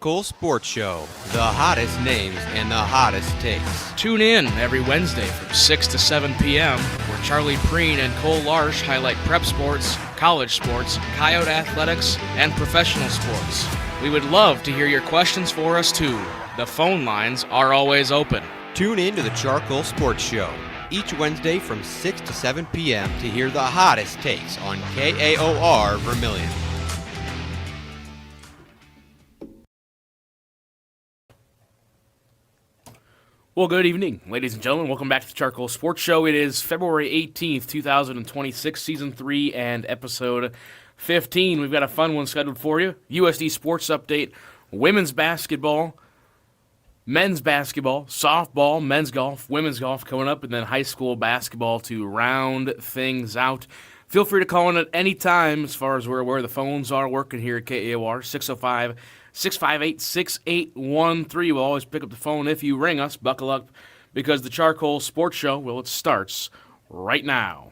CharCole Sports Show. The hottest names and the hottest takes. Tune in every Wednesday from 6 to 7 p.m. where Charlie Prien and Cole Larsch highlight prep sports, college sports, coyote athletics, and professional sports. We would love to hear your questions for us too. The phone lines are always open. Tune in to the CharCole Sports Show each Wednesday from 6 to 7 p.m. to hear the hottest takes on KAOR Vermillion. Well, good evening, ladies and gentlemen. Welcome back to the CharCole Sports Show. It is February 18th, 2026, Season 3 and Episode 15. We've got a fun one scheduled for you. USD Sports Update, women's basketball, men's basketball, softball, men's golf, women's golf coming up, and then high school basketball to round things out. Feel free to call in at any time. As far as we're aware, the phones are working here at KAOR, 605-658-6813. We'll always pick up the phone if you ring us. Buckle up, because the CharCole Sports Show, well, it starts right now.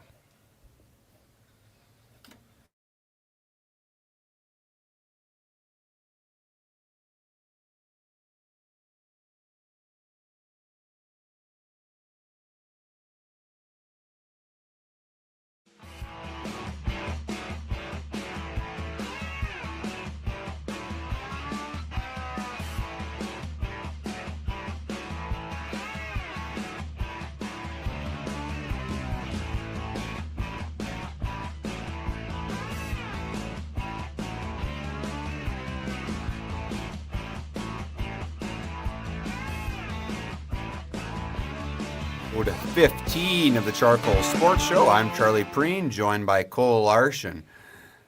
We're to 15 of the CharCole Sports Show. I'm Charlie Prien, joined by Cole Larsch. And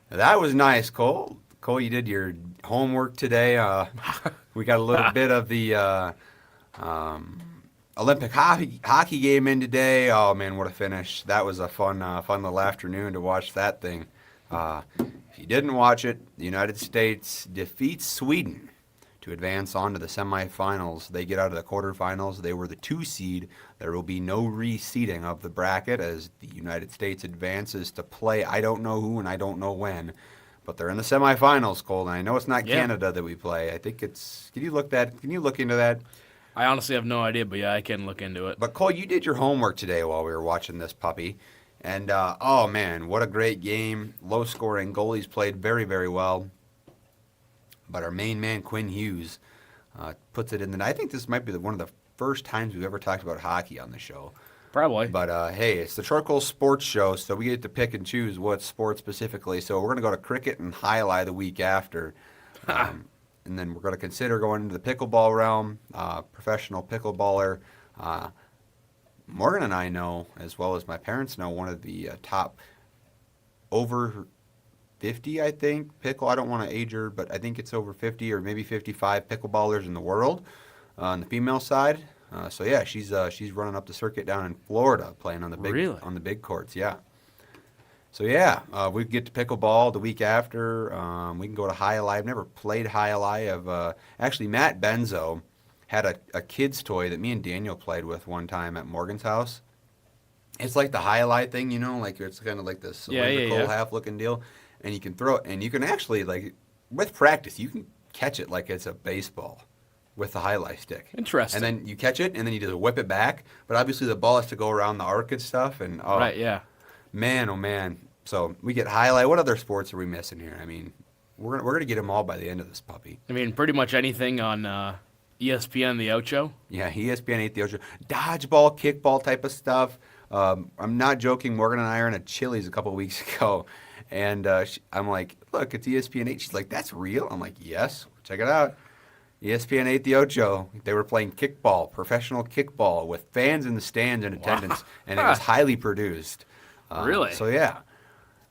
that was nice, Cole. Cole, you did your homework today. We got a little bit of the Olympic hockey game in today. Oh, man, what a finish. That was a fun little afternoon to watch that thing. If you didn't watch it, the United States defeats Sweden to advance on to the semifinals. They get out of the quarterfinals. They were the 2 seed. There will be no reseeding of the bracket as the United States advances to play I don't know who and I don't know when. But they're in the semifinals, Cole. And I know it's not Canada that we play. I think it's... Can you look into that? I honestly have no idea, but yeah, I can look into it. But Cole, you did your homework today while we were watching this puppy. And, oh man, what a great game. Low scoring. Goalies played very, very well. But our main man, Quinn Hughes, puts it in the... I think this might be one of the first times we've ever talked about hockey on the show. Probably. But, hey, it's the CharCole Sports Show, so we get to pick and choose what sport specifically. So we're going to go to cricket and highlight the week after. And then we're going to consider going into the pickleball realm. Professional pickleballer. Morgan and I know, as well as my parents know, one of the top over 50, I think, I don't want to age her, but I think it's over 50 or maybe 55 pickleballers in the world on the female side. So yeah, she's running up the circuit down in Florida, playing on the big courts. Yeah. So yeah, we get to pickleball the week after. We can go to High I've never played High Alive. Actually, Matt Benzo had a kid's toy that me and Daniel played with one time at Morgan's house. It's like the High Alive thing, you know, like it's kind of like this cylindrical half-looking deal. And you can throw it, and you can actually, like, with practice, you can catch it like it's a baseball with the highlight stick. Interesting. And then you catch it, and then you just whip it back. But obviously the ball has to go around the arc and stuff. And right, yeah. Man, oh, man. So we get highlight. What other sports are we missing here? I mean, we're gonna get them all by the end of this puppy. I mean, pretty much anything on ESPN The Ocho. Yeah, ESPN 8 The Ocho. Dodgeball, kickball type of stuff. I'm not joking. Morgan and I are in a Chili's a couple of weeks ago. And I'm like, look, it's ESPN 8. She's like, that's real? I'm like, yes, check it out. ESPN 8 The Ocho. They were playing kickball, professional kickball, with fans in the stands in attendance, and it was highly produced. Really? So, yeah.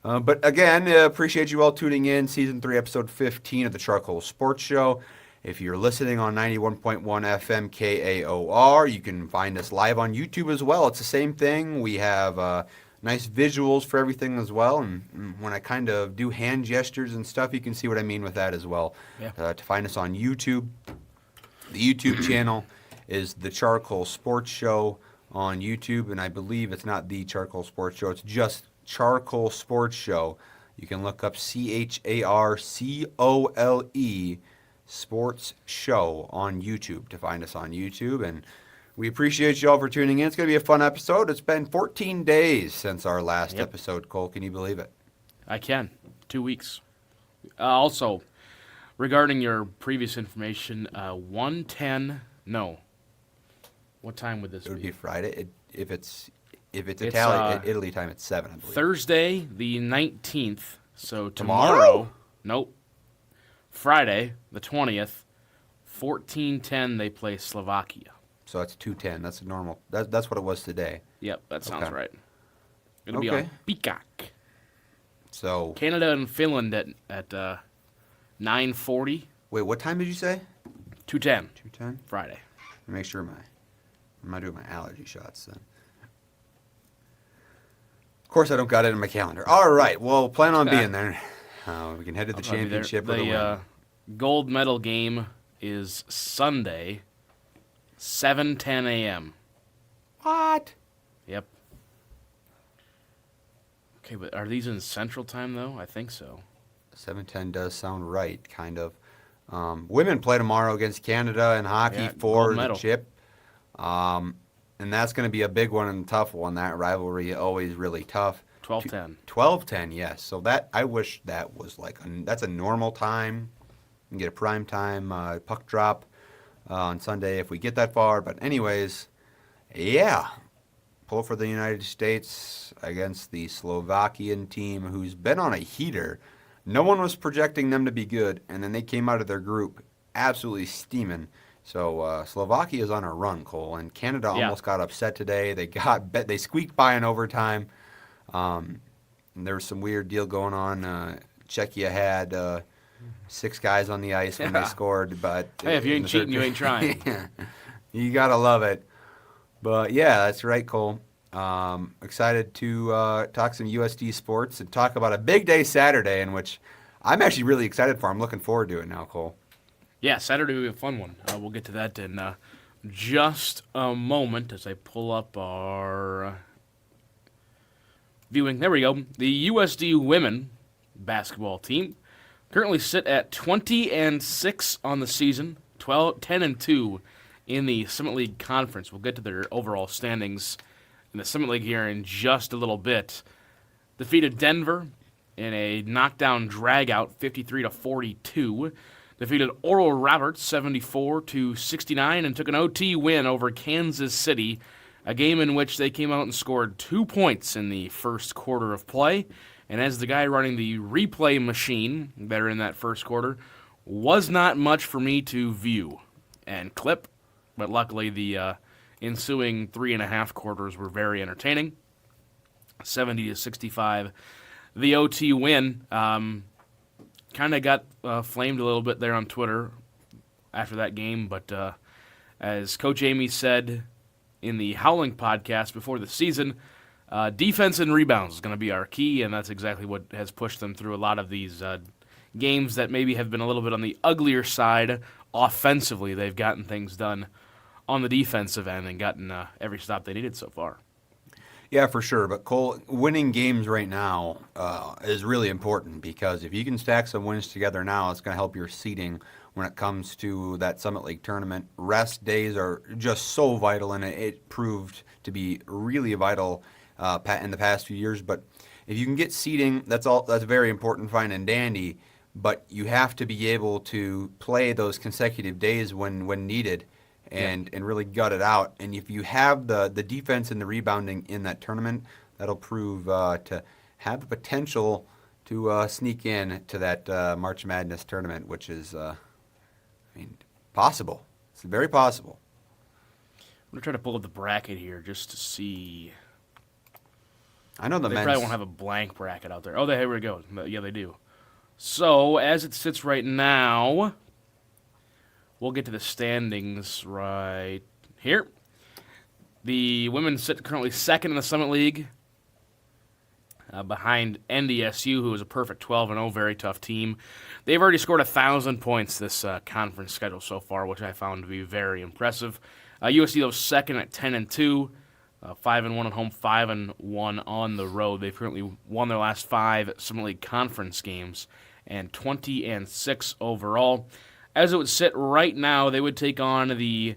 But again, appreciate you all tuning in. Season 3, Episode 15 of the CharCole Sports Show. If you're listening on 91.1 FM KAOR, you can find us live on YouTube as well. It's the same thing. We have... nice visuals for everything as well, and when I kind of do hand gestures and stuff, you can see what I mean with that as well. Yeah. To find us on YouTube, the YouTube channel is the CharCole Sports Show on YouTube, and I believe it's not the CharCole Sports Show, it's just CharCole Sports Show. You can look up CharCole Sports Show on YouTube to find us on YouTube. And we appreciate you all for tuning in. It's going to be a fun episode. It's been 14 days since our last episode, Cole. Can you believe it? I can. 2 weeks. Also, regarding your previous information, 1:10. No. What time would this be? It would be Friday. If it's It's, Italy time, it's 7, I believe. Thursday, the 19th. So tomorrow? Nope. Friday, the 20th, 14:10, they play Slovakia. So that's 2:10. That's a normal. That's what it was today. Yep, that sounds Okay. right. It'll be on Peacock. So Canada and Finland at 9:40. wait, what time did you say? 2:10. 2:10. Friday. Make sure I'm not doing my allergy shots then. Of course, I don't got it in my calendar. All right, well, plan on being there. We can head to the championship. The gold medal game is Sunday, 7:10 a.m. What? Yep. Okay, but are these in Central Time, though? I think so. 7:10 does sound right, kind of. Women play tomorrow against Canada in hockey for gold the medal. chip. And that's going to be a big one and a tough one. That rivalry always really tough. 12:10. 12:10, yes. So that I wish that was that's a normal time. You can get a prime time puck drop on Sunday if we get that far. But anyways, yeah, pull for the United States against the Slovakian team, who's been on a heater. No one was projecting them to be good, and then they came out of their group absolutely steaming. So Slovakia is on a run, Cole, and Canada almost got upset today. They squeaked by in overtime. And there was some weird deal going on. Czechia had 6 guys on the ice when they scored, but Hey, if you ain't cheating, you ain't trying. You gotta love it. But yeah, that's right, Cole. Excited to talk some USD sports and talk about a big day Saturday, in which I'm actually really excited for. I'm looking forward to it now, Cole. Yeah, Saturday will be a fun one. We'll get to that in just a moment as I pull up our viewing. There we go. The USD women basketball team currently sit at 20-6 on the season, 10-2 in the Summit League Conference. We'll get to their overall standings in the Summit League here in just a little bit. Defeated Denver in a knockdown dragout, 53-42. Defeated Oral Roberts 74-69 and took an OT win over Kansas City, a game in which they came out and scored 2 points in the first quarter of play. And as the guy running the replay machine there in that first quarter, was not much for me to view and clip, but luckily the ensuing 3.5 quarters were very entertaining. 70-65, the OT win. Kind of got flamed a little bit there on Twitter after that game, but as Coach Amy said in the Howling podcast before the season, defense and rebounds is going to be our key, and that's exactly what has pushed them through a lot of these games that maybe have been a little bit on the uglier side offensively. They've gotten things done on the defensive end and gotten every stop they needed so far. Yeah, for sure. But Cole, winning games right now is really important, because if you can stack some wins together now, it's going to help your seeding when it comes to that Summit League tournament. Rest days are just so vital, and it proved to be really vital in the past few years. But if you can get seeding, that's very important, fine and dandy. But you have to be able to play those consecutive days when needed. And really gut it out. And if you have the defense and the rebounding in that tournament, that'll prove to have the potential to sneak in to that March Madness tournament, which is, possible. It's very possible. I'm going to try to pull up the bracket here just to see. I know They probably won't have a blank bracket out there. Oh, here we go. Yeah, they do. So, as it sits right now, we'll get to the standings right here. The women sit currently second in the Summit League, behind NDSU, who is a perfect 12-0, very tough team. They've already scored 1,000 points this conference schedule so far, which I found to be very impressive. USD, though, second at 10-2, 5-1 at home, 5-1 on the road. They've currently won their last 5 Summit League conference games, and 20-6 overall. As it would sit right now, they would take on the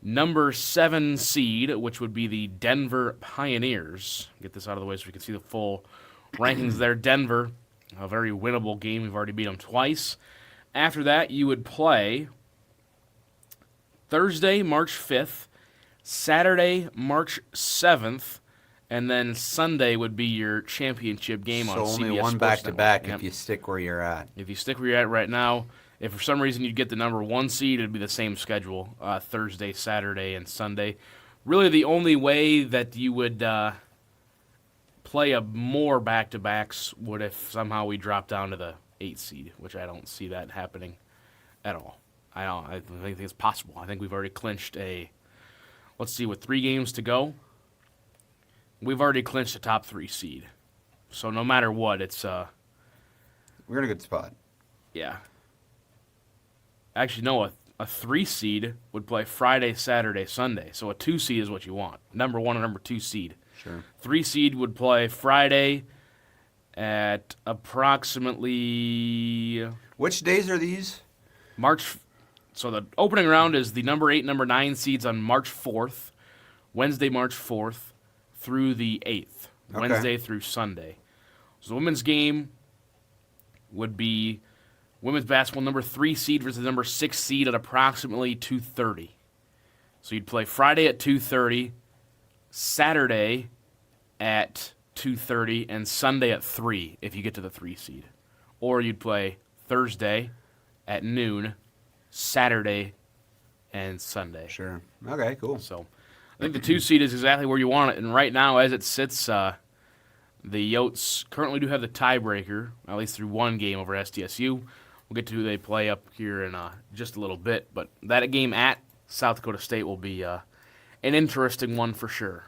number 7 seed, which would be the Denver Pioneers. Get this out of the way so we can see the full rankings there. Denver, a very winnable game. We've already beat them twice. After that, you would play Thursday, March 5th, Saturday, March 7th, and then Sunday would be your championship game on CBS So only one Sports back-to-back Network. if you stick where you're at. If you stick where you're at right now, if for some reason you'd get the number 1 seed, it'd be the same schedule, Thursday, Saturday, and Sunday. Really the only way that you would play more back-to-backs would if somehow we drop down to the 8 seed, which I don't see that happening at all. I think it's possible. I think we've already clinched let's see, with 3 games to go, we've already clinched the top 3 seed. So no matter what, it's We're in a good spot. yeah. Actually, no, a 3 seed would play Friday, Saturday, Sunday. So a 2 seed is what you want. Number 1 and number 2 seed. Sure. 3 seed would play Friday at approximately Which days are these? March. So the opening round is the number 8, number 9 seeds on March 4th, Wednesday, March 4th, through the 8th, Okay. Wednesday through Sunday. So the women's game would be women's basketball number 3 seed versus the number 6 seed at approximately 2:30. So you'd play Friday at 2:30, Saturday at 2:30, and Sunday at 3 if you get to the 3 seed. Or you'd play Thursday at noon, Saturday, and Sunday. Sure. Okay, cool. So I think the 2 seed is exactly where you want it. And right now, as it sits, the Yotes currently do have the tiebreaker, at least through 1 game over SDSU. We'll get to who they play up here in just a little bit. But that game at South Dakota State will be an interesting one for sure.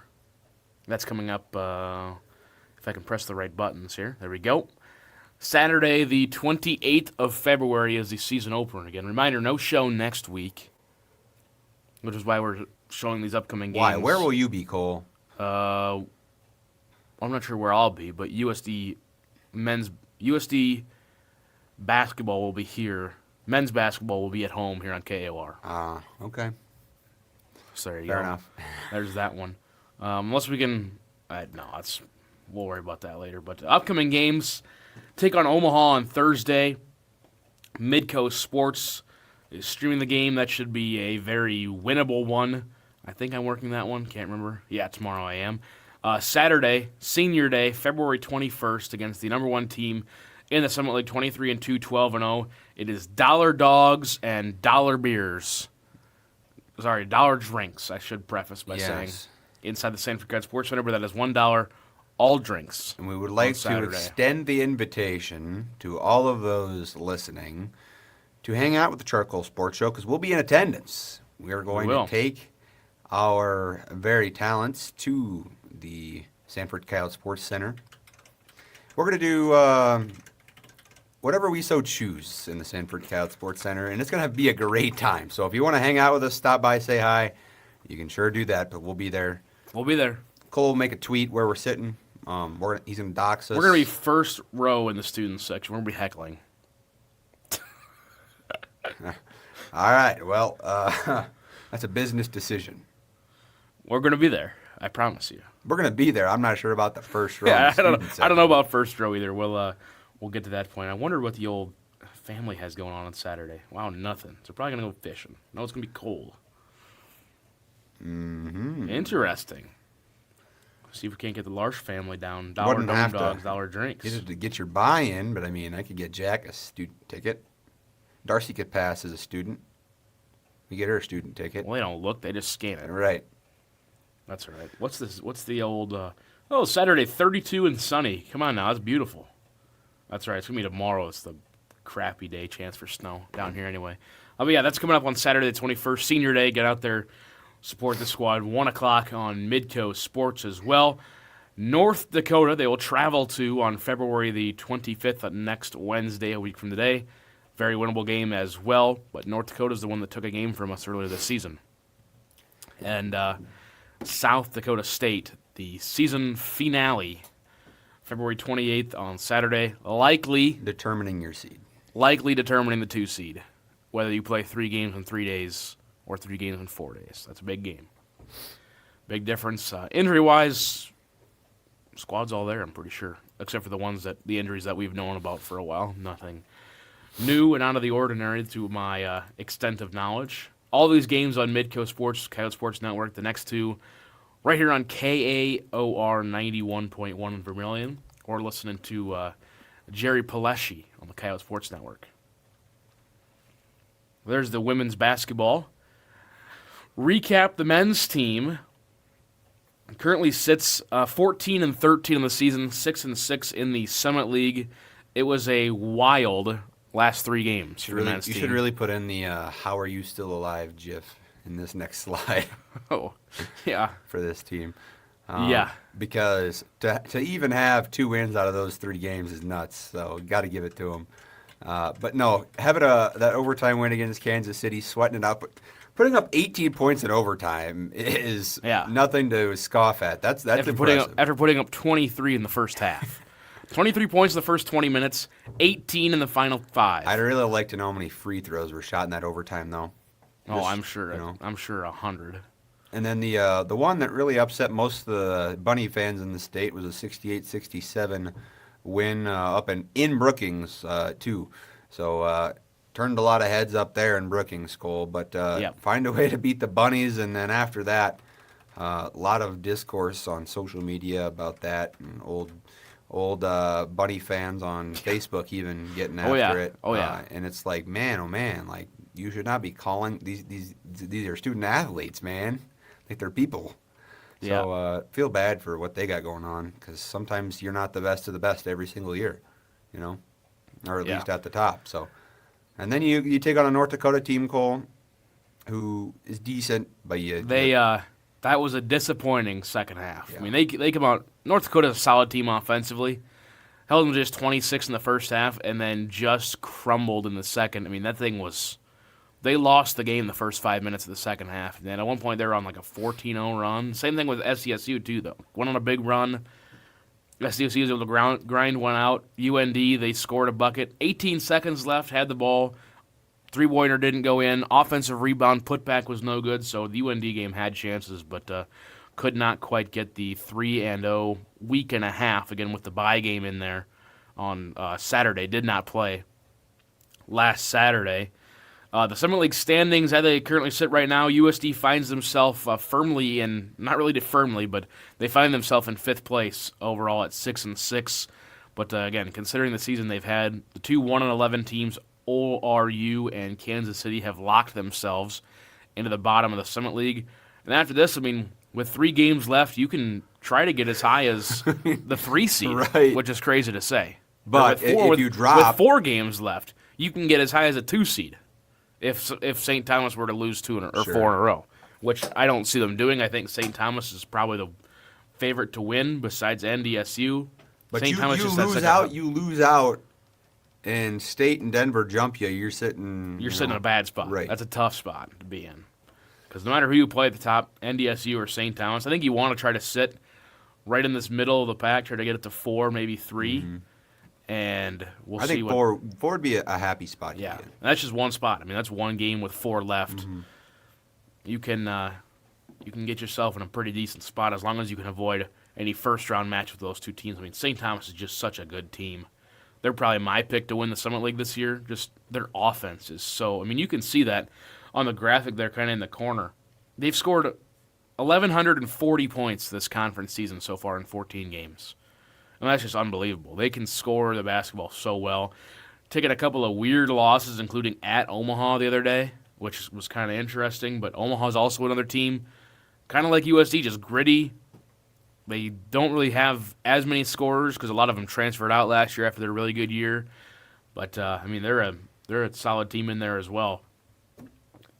That's coming up, if I can press the right buttons here. There we go. Saturday, the 28th of February is the season opener again. Reminder, no show next week, which is why we're showing these upcoming games. Why? Where will you be, Cole? I'm not sure where I'll be, but USD basketball will be here. Men's basketball will be at home here on KAOR. Okay. So there you Fair go. enough. There's that one. Unless we can, we'll worry about that later. But upcoming games, take on Omaha on Thursday. Midcoast Sports is streaming the game. That should be a very winnable one. I think I'm working that one. Can't remember. Yeah, tomorrow I am. Saturday, Senior Day, February 21st, against the number 1 team in the Summit League, 23-2, 12-0. It is Dollar Dogs and Dollar Beers. Sorry, Dollar Drinks, I should preface by saying. Inside the Sanford Guide Sports Center, but that is $1 all drinks. And we would like to Saturday. extend the invitation to all of those listening to hang out with the CharCole Sports Show because we'll be in attendance. We are going to take our very talents to the Sanford Coyote Sports Center. We're going to do whatever we so choose in the Sanford Coyote Sports Center, and it's going to be a great time. So if you want to hang out with us, stop by, say hi, you can sure do that, but we'll be there. We'll be there. Cole will make a tweet where we're sitting. He's going to dox us. We're going to be first row in the students section. We're going to be heckling. All right. Well, that's a business decision. We're going to be there. I promise you. We're going to be there. I'm not sure about the first row. Yeah, I don't know about first row either. We'll get to that point. I wonder what the old family has going on Saturday. Wow, nothing. So probably going to go fishing. No, it's going to be cold. Mm-hmm. Interesting. See if we can't get the Larsch family down. Wouldn't have dogs, to $1 drinks. Get it to get your buy-in, but I mean, I could get Jack a student ticket. Darcy could pass as a student. We get her a student ticket. Well, they don't look. They just scan it. Right. That's all right. What's this? What's the old... Saturday, 32 and sunny. Come on now. That's beautiful. That's right. It's going to be tomorrow. It's the crappy day. Chance for snow down here anyway. But yeah, that's coming up on Saturday the 21st. Senior Day. Get out there. Support the squad. 1 o'clock on Midcoast Sports as well. North Dakota, they will travel to on February the 25th, next Wednesday, a week from today. Very winnable game as well, but North Dakota is the one that took a game from us earlier this season. And South Dakota State, the season finale, February 28th on Saturday, likely Determining your seed. determining the 2 seed. whether you play 3 games in 3 days or 3 games in 4 days. That's a big game. Big difference. Injury-wise, squad's all there, I'm pretty sure, except for the injuries that we've known about for a while. Nothing new and out of the ordinary to my extent of knowledge. All these games on Midco Sports, Coyote Sports Network. The next 2 right here on KAOR 91.1 in Vermillion, or listening to Jerry Palesci on the Coyote Sports Network. There's the women's basketball. Recap: the men's team currently sits 14-13 in the season, 6-6 in the Summit League. It was a wild last 3 games for the men's team. You should really put in the "How are you still alive?" GIF in this next slide. Oh, yeah. For this team. Yeah. Because to even have 2 wins out of those 3 games is nuts. So got to give it to them. But no, having that overtime win against Kansas City, sweating it out, putting up 18 points in overtime is nothing to scoff at. That's impressive. After putting up 23 in the first half. 23 points in the first 20 minutes, 18 in the final 5. I'd really like to know how many free throws were shot in that overtime, though. I'm sure. I'm sure 100. And then the one that really upset most of the Bunny fans in the state was a 68-67 win up in Brookings, too. So turned a lot of heads up there in Brookings, Cole. But find a way to beat the Bunnies, and then after that, a lot of discourse on social media about that, and old Bunny fans on Facebook even getting after it. Oh, yeah. And it's like, man, oh, man, like, you should not be calling these are student athletes, man. Like, they're people. So feel bad for what they got going on, because sometimes you're not the best of the best every single year, or at least at the top. So, and then you take on a North Dakota team, Cole, who is decent, but that was a disappointing second half. Yeah. I mean, they come out. North Dakota's a solid team offensively. Held them just 26 in the first half, and then just crumbled in the second. I mean, that thing was. They lost the game the first 5 minutes of the second half. And then at one point they were on like a 14-0 run. Same thing with SDSU too, though. Went on a big run. SDSU was able to grind one out. UND, they scored a bucket. 18 seconds left, had the ball. 3-pointer didn't go in. Offensive rebound putback was no good. So the UND game had chances, but could not quite get the 3-0 week and a half. Again, with the bye game in there on Saturday. Did not play last Saturday. The Summit League standings, as they currently sit right now, USD finds themselves firmly in, not really firmly, but they find themselves in 5th place overall at 6-6. But again, considering the season they've had, the 2 1-11 teams, ORU and Kansas City, have locked themselves into the bottom of the Summit League. And after this, I mean, with 3 games left, you can try to get as high as the 3 seed, right, which is crazy to say. But if you drop... With 4 games left, you can get as high as a 2 seed. If St. Thomas were to lose 4 in a row, which I don't see them doing. I think St. Thomas is probably the favorite to win besides NDSU. But you lose out, and State and Denver jump you. You're sitting in a bad spot. Right. That's a tough spot to be in. Because no matter who you play at the top, NDSU or St. Thomas, I think you want to try to sit right in this middle of the pack, try to get it to 4, maybe 3. Mm-hmm. And I think 4 would be a happy spot. Yeah, and that's just one spot. I mean, that's one game with 4 left. Mm-hmm. You can get yourself in a pretty decent spot as long as you can avoid any first-round match with those 2 teams. I mean, St. Thomas is just such a good team. They're probably my pick to win the Summit League this year. Just their offense is so. I mean, you can see that on the graphic there, kind of in the corner. They've scored 1,140 points this conference season so far in 14 games. And that's just unbelievable. They can score the basketball so well. Taking a couple of weird losses, including at Omaha the other day, which was kind of interesting. But Omaha's also another team, kind of like USD, just gritty. They don't really have as many scorers because a lot of them transferred out last year after their really good year. But, I mean, they're a solid team in there as well.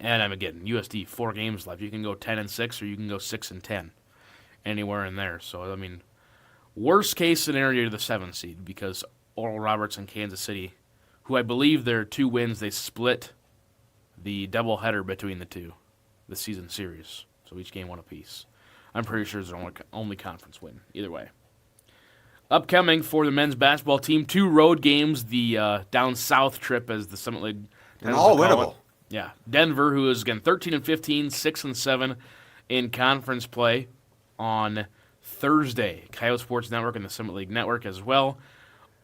And I'm again, USD, 4 games left. You can go 10-6 or you can go 6-10, anywhere in there. So, I mean, worst case scenario to the 7 seed because Oral Roberts and Kansas City, who I believe their 2 wins, they split the doubleheader between the 2, the season series. So each game 1 apiece. I'm pretty sure it's their only conference win. Either way. Upcoming for the men's basketball team, 2 road games, the down south trip as the Summit League. And all winnable. Yeah, Denver, who is again 13-15, 6-7 in conference play on Thursday. KAOR Sports Network and the Summit League Network as well.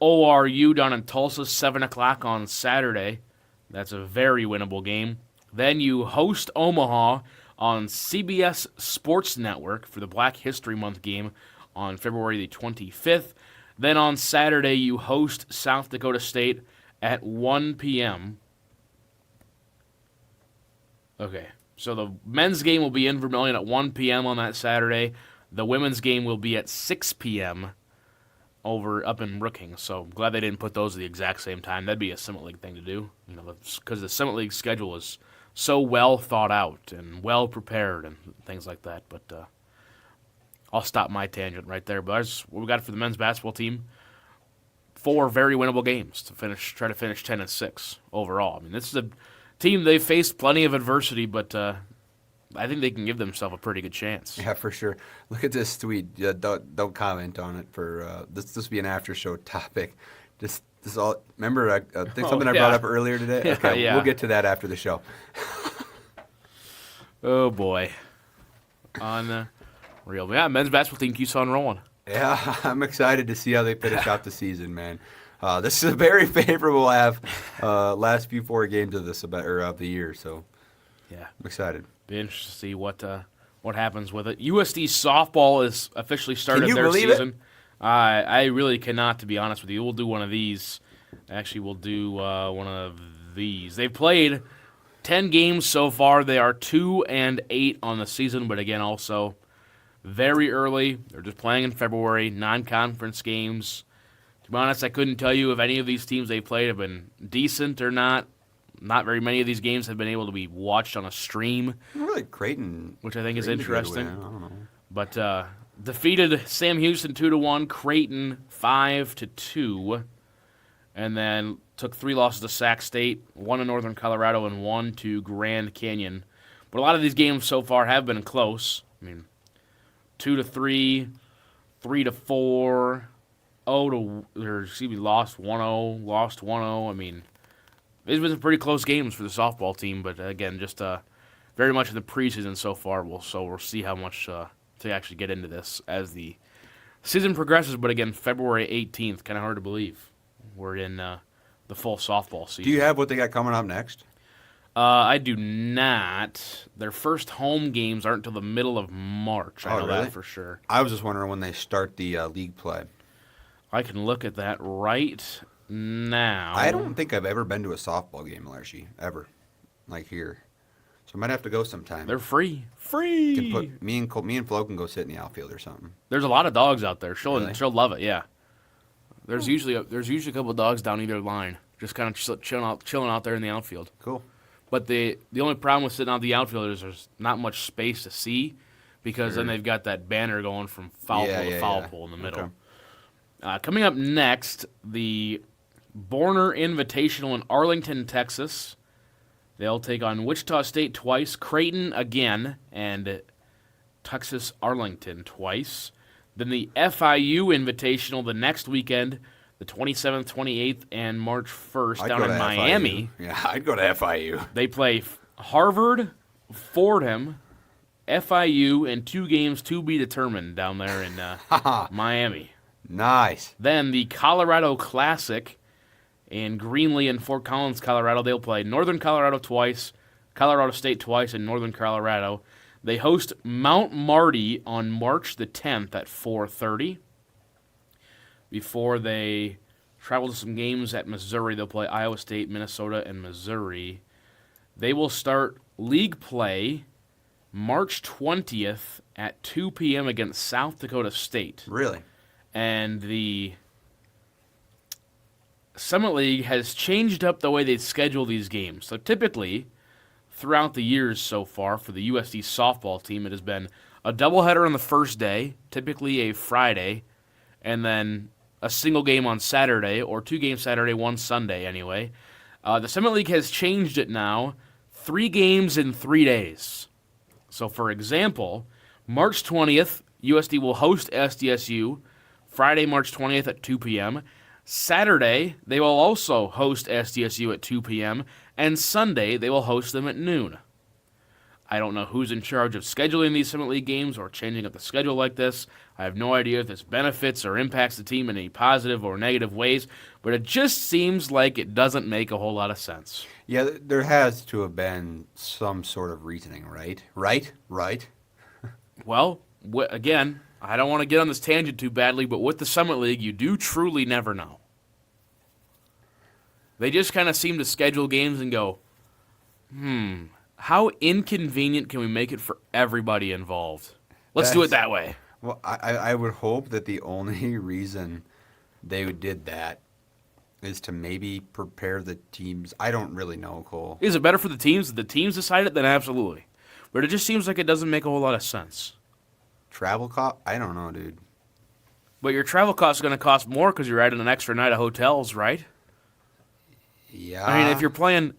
ORU down in Tulsa, 7 o'clock on Saturday. That's a very winnable game. Then you host Omaha on CBS Sports Network for the Black History Month game on February the 25th. Then on Saturday, you host South Dakota State at 1 p.m. Okay, so the men's game will be in Vermillion at 1 p.m. on that Saturday. The women's game will be at 6 p.m. up in Brookings. So I'm glad they didn't put those at the exact same time. That'd be a Summit League thing to do, because the Summit League schedule is so well thought out and well prepared and things like that. But I'll stop my tangent right there. But that's what we got for the men's basketball team. 4 very winnable games to try to finish 10-6 overall. I mean, this is a team, they faced plenty of adversity, but I think they can give themselves a pretty good chance. Yeah, for sure. Look at this tweet. Don't comment on it for this will be an after show topic. This all. Remember, I think something I brought up earlier today. Yeah, okay, yeah. We'll get to that after the show. Oh boy. On real, yeah, men's basketball team keeps on rolling. Yeah, I'm excited to see how they finish out the season, man. This is a very favorable last few 4 games of the year, so yeah, I'm excited. Be interested to see what happens with it. USD softball is officially started Can you their believe season. I really cannot, to be honest with you. We'll do one of these. Actually, we'll do one of these. They've played 10 games so far. They are 2-8 on the season, but again, also very early. They're just playing in February, non-conference games. To be honest, I couldn't tell you if any of these teams they played have been decent or not. Not very many of these games have been able to be watched on a stream. Really, Creighton, which I think is Creighton interesting. I don't know. But defeated Sam Houston 2-1, Creighton 5-2, and then took 3 losses to Sac State, 1 to Northern Colorado, and 1 to Grand Canyon. But a lot of these games so far have been close. I mean, 2-3, 3-4, lost 1-0, lost 1-0. I mean, these have been some pretty close games for the softball team, but again, just very much in the preseason so far. We'll see how much to actually get into this as the season progresses. But again, February 18th, kind of hard to believe we're in the full softball season. Do you have what they got coming up next? I do not. Their first home games aren't until the middle of March. I know really? that for sure. I was just wondering when they start the league play. I can look at that right now. I don't think I've ever been to a softball game, Larsch, ever, like here. So I might have to go sometime. They're free. Can put me and Flo can go sit in the outfield or something. There's a lot of dogs out there. She'll love it. Yeah. There's usually a couple of dogs down either line, just kind of chilling out there in the outfield. Cool. But the only problem with sitting out the outfield is there's not much space to see, because then they've got that banner going from foul pole to foul pole in the middle. Okay. Coming up next, the Borner Invitational in Arlington, Texas. They'll take on Wichita State twice, Creighton again, and Texas Arlington twice. Then the FIU Invitational the next weekend, the 27th, 28th, and March 1st down in Miami. FIU. Yeah, I'd go to FIU. They play Harvard, Fordham, FIU, and 2 games to be determined down there in Miami. Nice. Then the Colorado Classic in Greenlee and Fort Collins, Colorado. They'll play Northern Colorado twice, Colorado State twice, and Northern Colorado. They host Mount Marty on March the 10th at 4:30. Before they travel to some games at Missouri, they'll play Iowa State, Minnesota, and Missouri. They will start league play March 20th at 2 p.m. against South Dakota State. Really? And the Summit League has changed up the way they schedule these games. So typically, throughout the years so far for the USD softball team, it has been a doubleheader on the first day, typically a Friday, and then a single game on Saturday, or 2 games Saturday, 1 Sunday anyway. The Summit League has changed it now, 3 games in 3 days. So for example, March 20th, USD will host SDSU, Friday, March 20th at 2 p.m., Saturday, they will also host SDSU at 2 p.m., and Sunday, they will host them at noon. I don't know who's in charge of scheduling these Summit League games or changing up the schedule like this. I have no idea if this benefits or impacts the team in any positive or negative ways, but it just seems like it doesn't make a whole lot of sense. Yeah, there has to have been some sort of reasoning, right? Right? Well, again, I don't want to get on this tangent too badly, but with the Summit League, you do truly never know. They just kind of seem to schedule games and go, how inconvenient can we make it for everybody involved? Let's do it that way. Well, I would hope that the only reason they did that is to maybe prepare the teams. I don't really know, Cole. Is it better for the teams? If the teams decide it, then absolutely. But it just seems like it doesn't make a whole lot of sense. Travel cost? I don't know, dude. But your travel cost is going to cost more because you're adding an extra night of hotels, right? Yeah. I mean, if you're playing,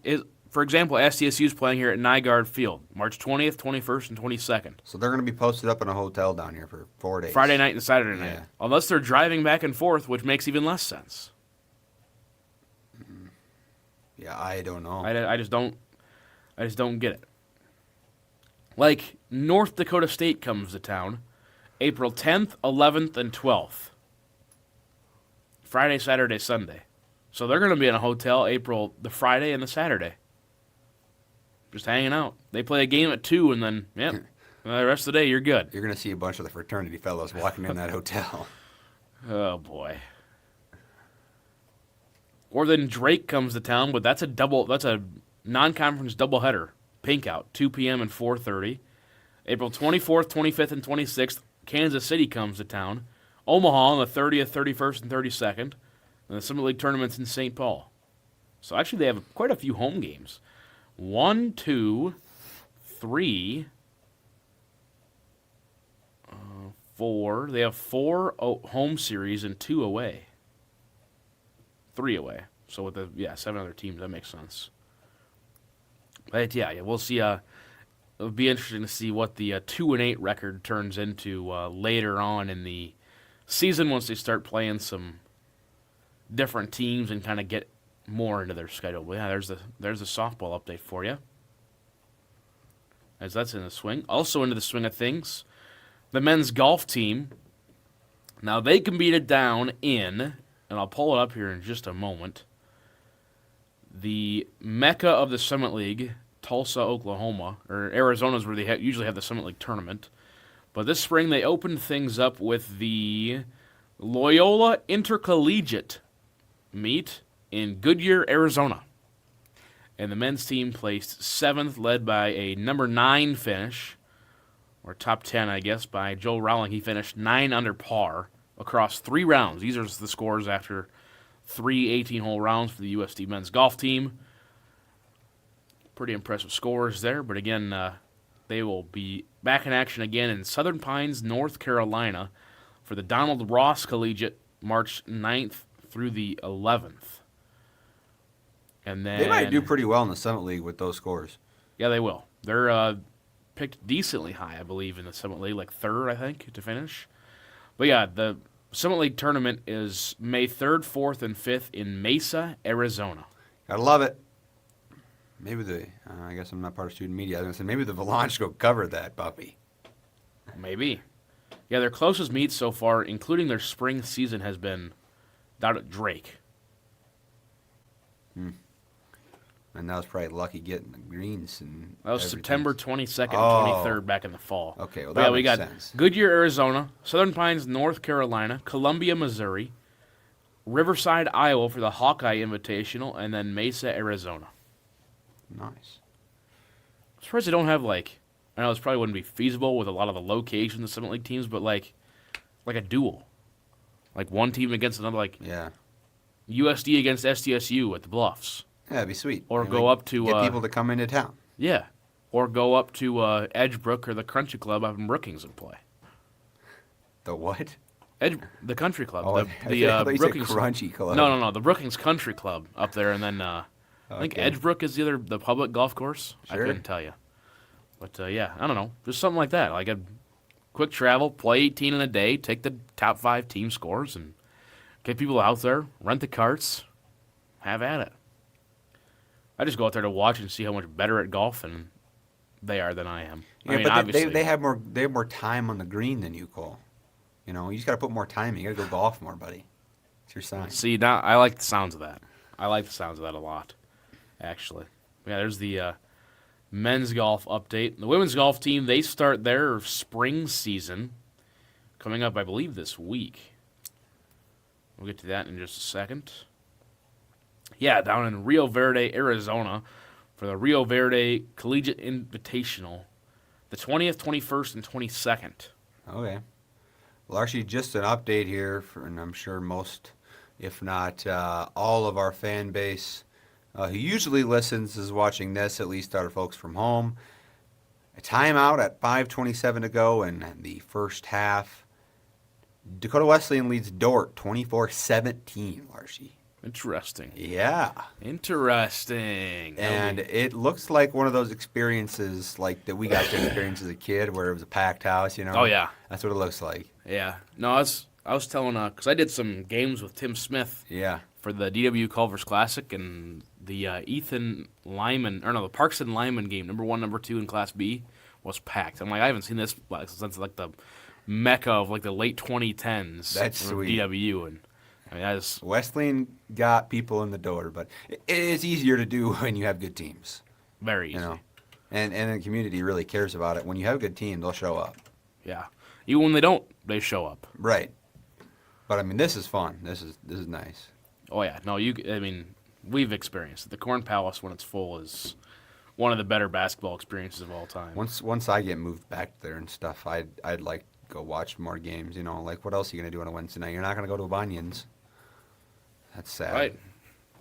for example, SDSU is playing here at Nygaard Field, March 20th, 21st, and 22nd. So they're going to be posted up in a hotel down here for 4 days. Friday night and Saturday night. Yeah. Unless they're driving back and forth, which makes even less sense. Yeah, I don't know. I just don't get it. Like, North Dakota State comes to town April 10th, 11th, and 12th. Friday, Saturday, Sunday. So they're going to be in a hotel the Friday and the Saturday. Just hanging out. They play a game at 2, and then, the rest of the day, you're good. You're going to see a bunch of the fraternity fellows walking in that hotel. Oh, boy. Or then Drake comes to town, but that's a non-conference doubleheader. Pink out, 2 p.m. and 4:30. April 24th, 25th, and 26th, Kansas City comes to town. Omaha on the 30th, 31st, and 32nd. And the Summit League tournament's in St. Paul. So actually they have quite a few home games. 1, 2, 3, 4. They have 4 home series and 2 away. 3 away. So with 7 other teams, that makes sense. But yeah, we'll see. It'll be interesting to see what the 2-8 record turns into later on in the season once they start playing some different teams and kind of get more into their schedule. But yeah, there's the softball update for you. As that's in the swing. Also into the swing of things, the men's golf team. Now they competed down in, and I'll pull it up here in just a moment, the mecca of the Summit League, Tulsa, Oklahoma, or Arizona is where they usually have the Summit League tournament. But this spring they opened things up with the Loyola Intercollegiate meet in Goodyear, Arizona. And the men's team placed 7th, led by a number 9 finish, or top 10, I guess, by Joe Rowling. He finished 9 under par across 3 rounds. These are the scores after 3 18-hole rounds for the USD men's golf team. Pretty impressive scores there, but again, they will be back in action again in Southern Pines, North Carolina for the Donald Ross Collegiate, March 9th through the 11th. And then They might do pretty well in the Summit League with those scores. Yeah, they will. They're picked decently high, I believe, in the Summit League, like 3rd, I think, to finish. But yeah, the Summit League tournament is May 3rd, 4th, and 5th in Mesa, Arizona. Gotta love it. Maybe I guess I'm not part of student media. I was going to say, maybe the Valanche go cover that puppy. Maybe. Yeah, their closest meet so far, including their spring season, has been down at Drake. And that was probably lucky getting the greens. And that was September 22nd and 23rd back in the fall. Okay, well, that makes we got sense. Goodyear, Arizona, Southern Pines, North Carolina, Columbia, Missouri, Riverside, Iowa for the Hawkeye Invitational, and then Mesa, Arizona. Nice. I'm surprised they don't have, I know this probably wouldn't be feasible with a lot of the locations of Summit League teams, but like a duel. Like one team against another, yeah. USD against SDSU at the Bluffs. Yeah, that'd be sweet. Or go up to... Get people to come into town. Yeah. Or go up to Edgebrook or the Country Club up in Brookings and play. The what? The Country Club. Oh, the Brookings Crunchy Club. No. The Brookings Country Club up there, and then I think Edgebrook is the public golf course. Sure. I couldn't tell you. But, yeah, I don't know. Just something like that. Like a quick travel, play 18 in a day, take the top 5 team scores, and Get people out there, rent the carts, have at it. I just go out there to watch and see how much better at golf and they are than I am. Yeah, I mean, but obviously. they have more time on the green than you, Cole. You just got to put more time in. You got to go golf more, buddy. It's your sign. See, now I like the sounds of that. I like the sounds of that a lot, actually. Yeah, there's the men's golf update. The women's golf team, they start their spring season coming up, I believe, this week. We'll get to that in just a second. Yeah, down in Rio Verde, Arizona, for the Rio Verde Collegiate Invitational, the 20th, 21st, and 22nd. Okay. Well, actually, just an update here, and I'm sure most, if not all of our fan base who usually listens is watching this, at least our folks from home. A timeout at 5:27 to go in the first half. Dakota Wesleyan leads Dort 24-17, Larschy. Interesting. Yeah. Interesting. And it looks like one of those experiences like that we got to experience as a kid where it was a packed house, Oh, yeah. That's what it looks like. Yeah. No, I was telling, because I did some games with Tim Smith. Yeah. For the DW Culver's Classic and the the Parks and Lyman game, number 1, number 2 in Class B, was packed. I'm like, I haven't seen this since like the mecca of like the late 2010s. That's for sweet. DW, and I mean, that's Wesleyan got people in the door, but it is easier to do when you have good teams. very easy. And the community really cares about it. When you have a good team, they'll show up. Yeah. Even when they don't, they show up. Right. But I mean, this is fun. This is nice. Oh yeah. No, we've experienced it. The Corn Palace when it's full is one of the better basketball experiences of all time. Once I get moved back there and stuff, I'd like to go watch more games. Like what else are you gonna do on a Wednesday night? You're not gonna go to a Bunyan's. That's sad. Right.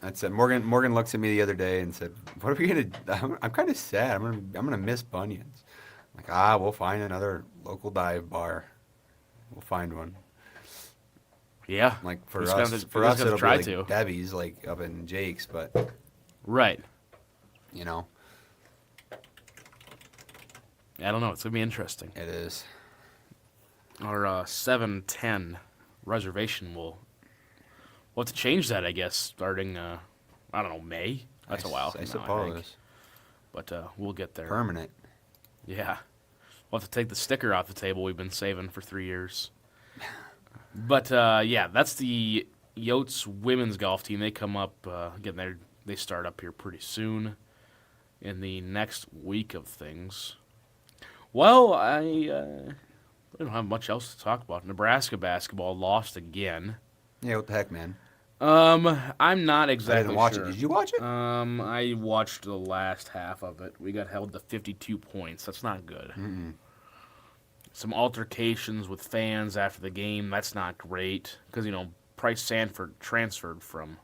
That's it. Morgan looks at me the other day and said, "What are we gonna?" I'm kind of sad. I'm gonna miss Bunyan's. I'm like, we'll find another local dive bar. We'll find one. Yeah. Like for We us, just gotta it'll try be like to. Debbie's, like up in Jake's, but Right. you know, I don't know. It's gonna be interesting. it is. Our 7:10 reservation we'll have to change that, I guess, starting I don't know, May. That's a while from I now, suppose. think. But we'll get there. Permanent. Yeah. We'll have to take the sticker off the table we've been saving for 3 years. But yeah, that's the Yotes women's golf team. They come up again. They start up here pretty soon in the next week of things. Well, I don't have much else to talk about. Nebraska basketball lost again. Yeah, what the heck, man? I'm not exactly I didn't watch sure. it. Did you watch it? I watched the last half of it. We got held to 52 points. That's not good. Mm-mm. Some altercations with fans after the game. That's not great because Price Sanford transferred from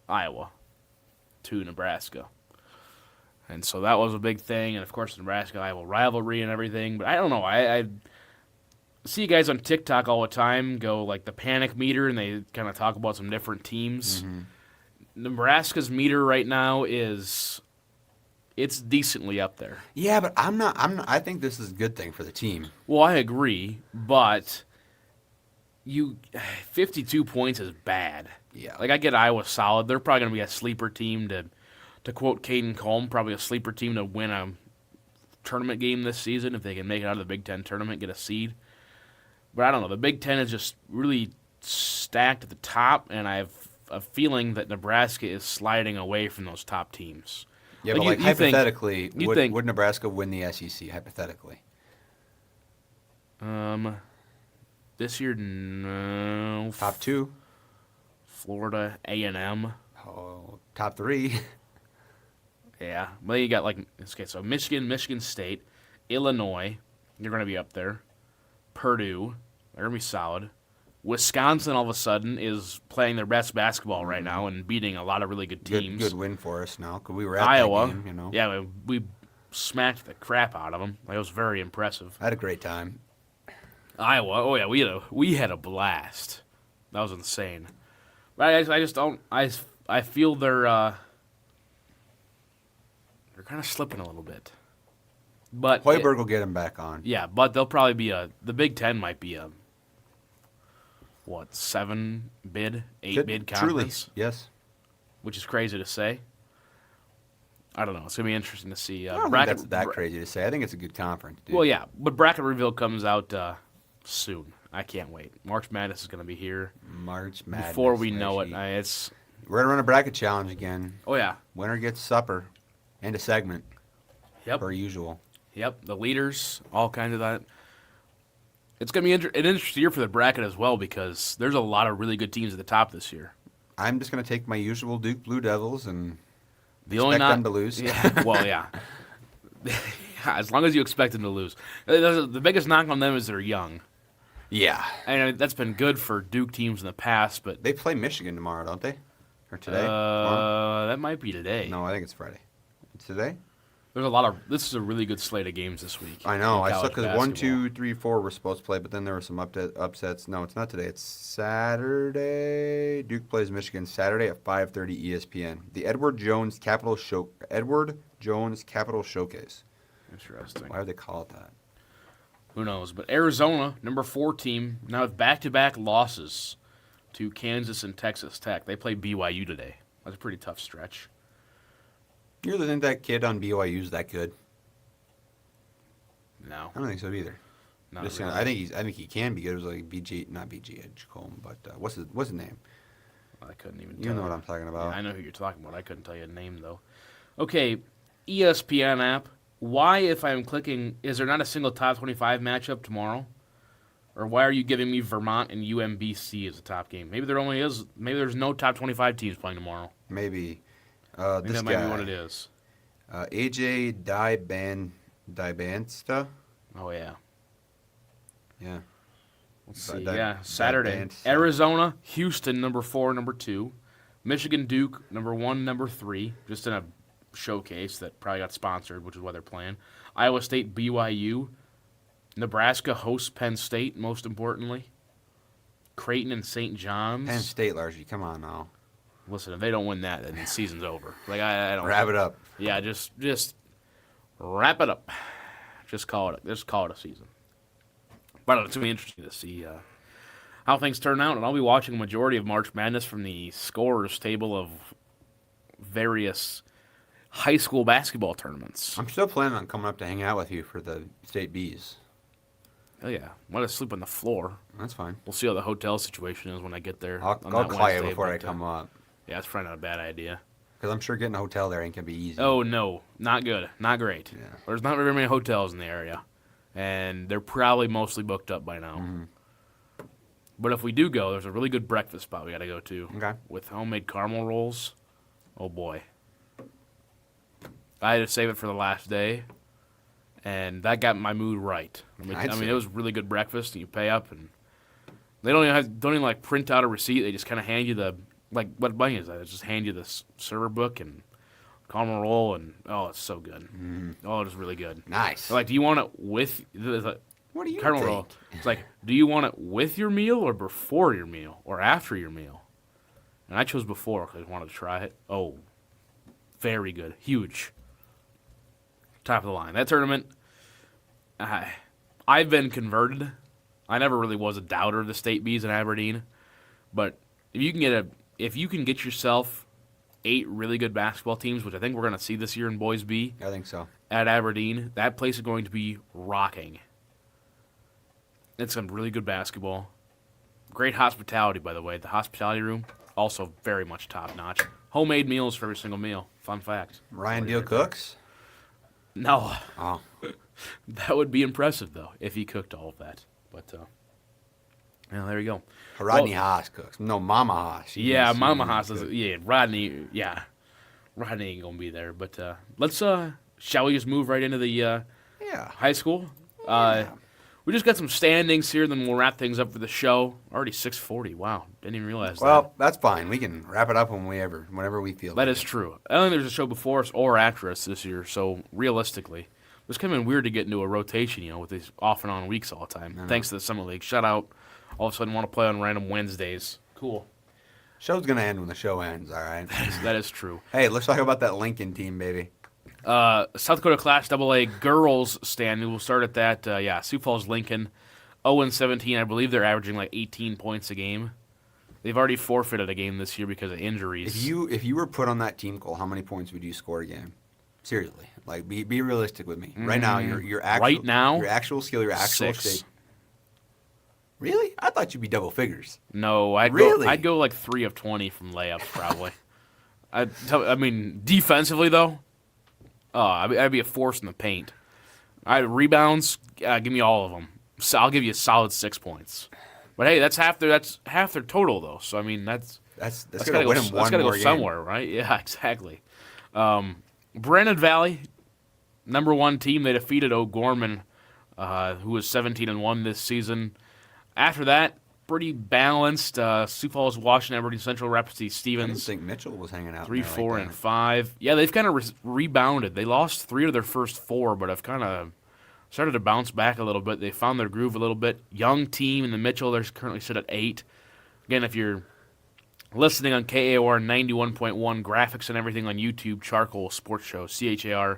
Iowa to Nebraska, and so that was a big thing. And of course, the Nebraska-Iowa rivalry and everything. But I don't know. I see you guys on TikTok all the time go like the panic meter, and they kind of talk about some different teams. Mm-hmm. Nebraska's meter right now it's decently up there. Yeah, but I'm not. I think this is a good thing for the team. Well, I agree, but 52 points is bad. Yeah. Like I get Iowa solid. They're probably going to be a sleeper team to quote Caden Colm, probably a sleeper team to win a tournament game this season if they can make it out of the Big Ten tournament, get a seed. But I don't know. The Big Ten is just really stacked at the top, and I have a feeling that Nebraska is sliding away from those top teams. Yeah, Like, but you- like you think- hypothetically, you think- would Nebraska win the SEC? Hypothetically, This year, no. top two, Florida, A&M. top three. Yeah. Well, you got so Michigan State, Illinois, you're going to be up there. Purdue, they're going to be solid. Wisconsin, all of a sudden, is playing their best basketball right now and beating a lot of really good teams. Good win for us now because we were at Iowa, that game. yeah, we smacked the crap out of them. It was very impressive. I had a great time. Iowa, oh yeah, we had a blast. That was insane. But I just don't. I feel they're kind of slipping a little bit. But Hoiberg will get him back on. yeah, but they'll probably be the Big Ten might be 7 bid, 8 bid Truly, conference, yes. which is crazy to say. I don't know. It's going to be interesting to see. I don't think that's that crazy to say. I think it's a good conference, dude. Well, yeah, but bracket reveal comes out soon. I can't wait. March Madness is going to be here March Madness. before we know it. Reggie. We're going to run a bracket challenge again. Oh, yeah. Winner gets supper and a segment. Yep. Per usual. Yep. The leaders, all kinds of that. It's going to be an interesting year for the bracket as well because there's a lot of really good teams at the top this year. I'm just going to take my usual Duke Blue Devils and expect them to lose. Yeah, well, yeah. As long as you expect them to lose. The biggest knock on them is they're young. Yeah. And that's been good for Duke teams in the past, but They play Michigan tomorrow, don't they? Or today? Tomorrow? That might be today. No, I think it's Friday. It's today? There's this is a really good slate of games this week. I know. I saw college because 1, basketball. 2, 3, 4 were supposed to play, but then there were some upsets. No, it's not today. It's Saturday. Duke plays Michigan Saturday at 5:30 ESPN. The Edward Jones Capital Showcase. Interesting. Why would they call it that? Who knows? But Arizona, number 4 team, now have back-to-back losses to Kansas and Texas Tech. They play BYU today. That's a pretty tough stretch. You really think that kid on BYU is that good? No. I don't think so either. Not Just really. saying, I think he can be good. It was like not BG Edgecombe, but what's his name? I couldn't even tell You know what I'm talking about. Yeah, I know who you're talking about. I couldn't tell you a name, though. Okay, ESPN app. Why, if I'm clicking, is there not a single top 25 matchup tomorrow? Or why are you giving me Vermont and UMBC as a top game? Maybe there only is. Maybe there's no top 25 teams playing tomorrow. Maybe. I think This that might guy, be what it is. AJ Dibansta. Oh, yeah. Yeah. Let's see. Di- Yeah, Saturday. Dibansta. Arizona, Houston, number 4, number 2. Michigan, Duke, number 1, number 3. Just in a showcase that probably got sponsored, which is why they're playing. Iowa State, BYU. Nebraska hosts Penn State, most importantly. Creighton and St. John's. Penn State, Larsch, come on now. Listen, if they don't win that, then the season's over. Like I don't Wrap it up. Yeah, just wrap it up. Just call it a season. But it's gonna be interesting to see how things turn out, and I'll be watching a majority of March Madness from the scorers table of various high school basketball tournaments. I'm still planning on coming up to hang out with you for the state bees. Oh yeah, want to sleep on the floor. That's fine. We'll see how the hotel situation is when I get there. I'll on call that you Wednesday, before I but, come up. Yeah, it's probably not a bad idea. Because I'm sure getting a hotel there ain't going to be easy. Oh, no. Not good. Not great. Yeah. There's not very many hotels in the area. And they're probably mostly booked up by now. Mm-hmm. But if we do go, there's a really good breakfast spot we got to go to. Okay. With homemade caramel rolls. Oh, boy. I had to save it for the last day. And that got my mood right. I mean, it was really good breakfast. And you pay up. And they don't even like print out a receipt. They just kind of hand you the... Like, what money is that? They just hand you this server book and caramel roll, and, oh, it's so good. Oh, it is really good. Nice. They're like, do you want it with... What do you caramel think? roll. It's like, do you want it with your meal or before your meal or after your meal? And I chose before because I wanted to try it. Oh, very good. Huge. Top of the line. That tournament, I've been converted. I never really was a doubter of the State Bees in Aberdeen. But if you can get yourself 8 really good basketball teams, which I think we're going to see this year in Boys B, I think so. at Aberdeen, that place is going to be rocking. It's some really good basketball. Great hospitality, by the way. The hospitality room, also very much top-notch. Homemade meals for every single meal. Fun fact. Ryan Deal cooks? No. Oh. That would be impressive, though, if he cooked all of that. But, yeah, there you go. Rodney Haas cooks. No, Mama Haas. Yeah, Mama Haas is, Rodney ain't gonna be there. But let's shall we just move right into the high school? We just got some standings here, then we'll wrap things up for the show. Already 6:40. Wow, didn't even realize that. Well, that's fine. We can wrap it up whenever we feel. That like is it. true. I don't think there's a show before us or after us this year. So realistically, it's kind of weird to get into a rotation, with these off and on weeks all the time. Thanks to the Summer League. Shout out. All of a sudden, want to play on random Wednesdays. Cool. Show's gonna end when the show ends. All right. That is true. Hey, let's talk about that Lincoln team, baby. South Dakota Class AA girls standing. We'll start at that. Sioux Falls Lincoln. 0-17. I believe they're averaging like 18 points a game. They've already forfeited a game this year because of injuries. If you were put on that team, Cole, how many points would you score a game? Seriously, like be realistic with me. Right now, your actual skill, your actual 6. state. Really? I thought you'd be double figures. No, I'd go like 3 of 20 from layups probably. I mean, defensively though, I'd be a force in the paint. Rebounds, give me all of them. So I'll give you a solid 6 points. But hey, that's half their total though. So I mean, that's gonna win them one more game somewhere, right? Yeah, exactly. Brandon Valley, number 1 team, they defeated O'Gorman, who was 17-1 this season. After that, pretty balanced. Sioux Falls, Washington, Aberdeen Central, Rapid City, Stevens. I didn't think Mitchell was hanging out. 3, 4, and 5. Yeah, they've kind of rebounded. They lost 3 of their first 4, but have kind of started to bounce back a little bit. They found their groove a little bit. Young team in the Mitchell, they're currently sit at 8. Again, if you're listening on KAOR 91.1, graphics and everything on YouTube, CharCole Sports Show, CharCole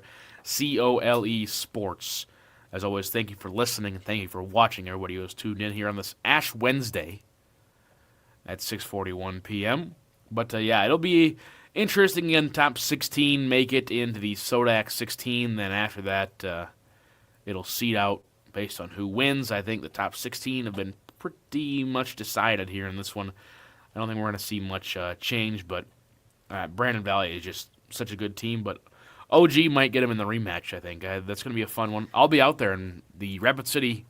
Sports. As always, thank you for listening and thank you for watching, everybody who has tuned in here on this Ash Wednesday at 6:41 p.m. But, yeah, it'll be interesting again. Top 16 make it into the Sodak 16. Then after that, it'll seed out based on who wins. I think the top 16 have been pretty much decided here in this one. I don't think we're going to see much change, but Brandon Valley is just such a good team. But OG might get him in the rematch, I think. That's going to be a fun one. I'll be out there in the Rapid City,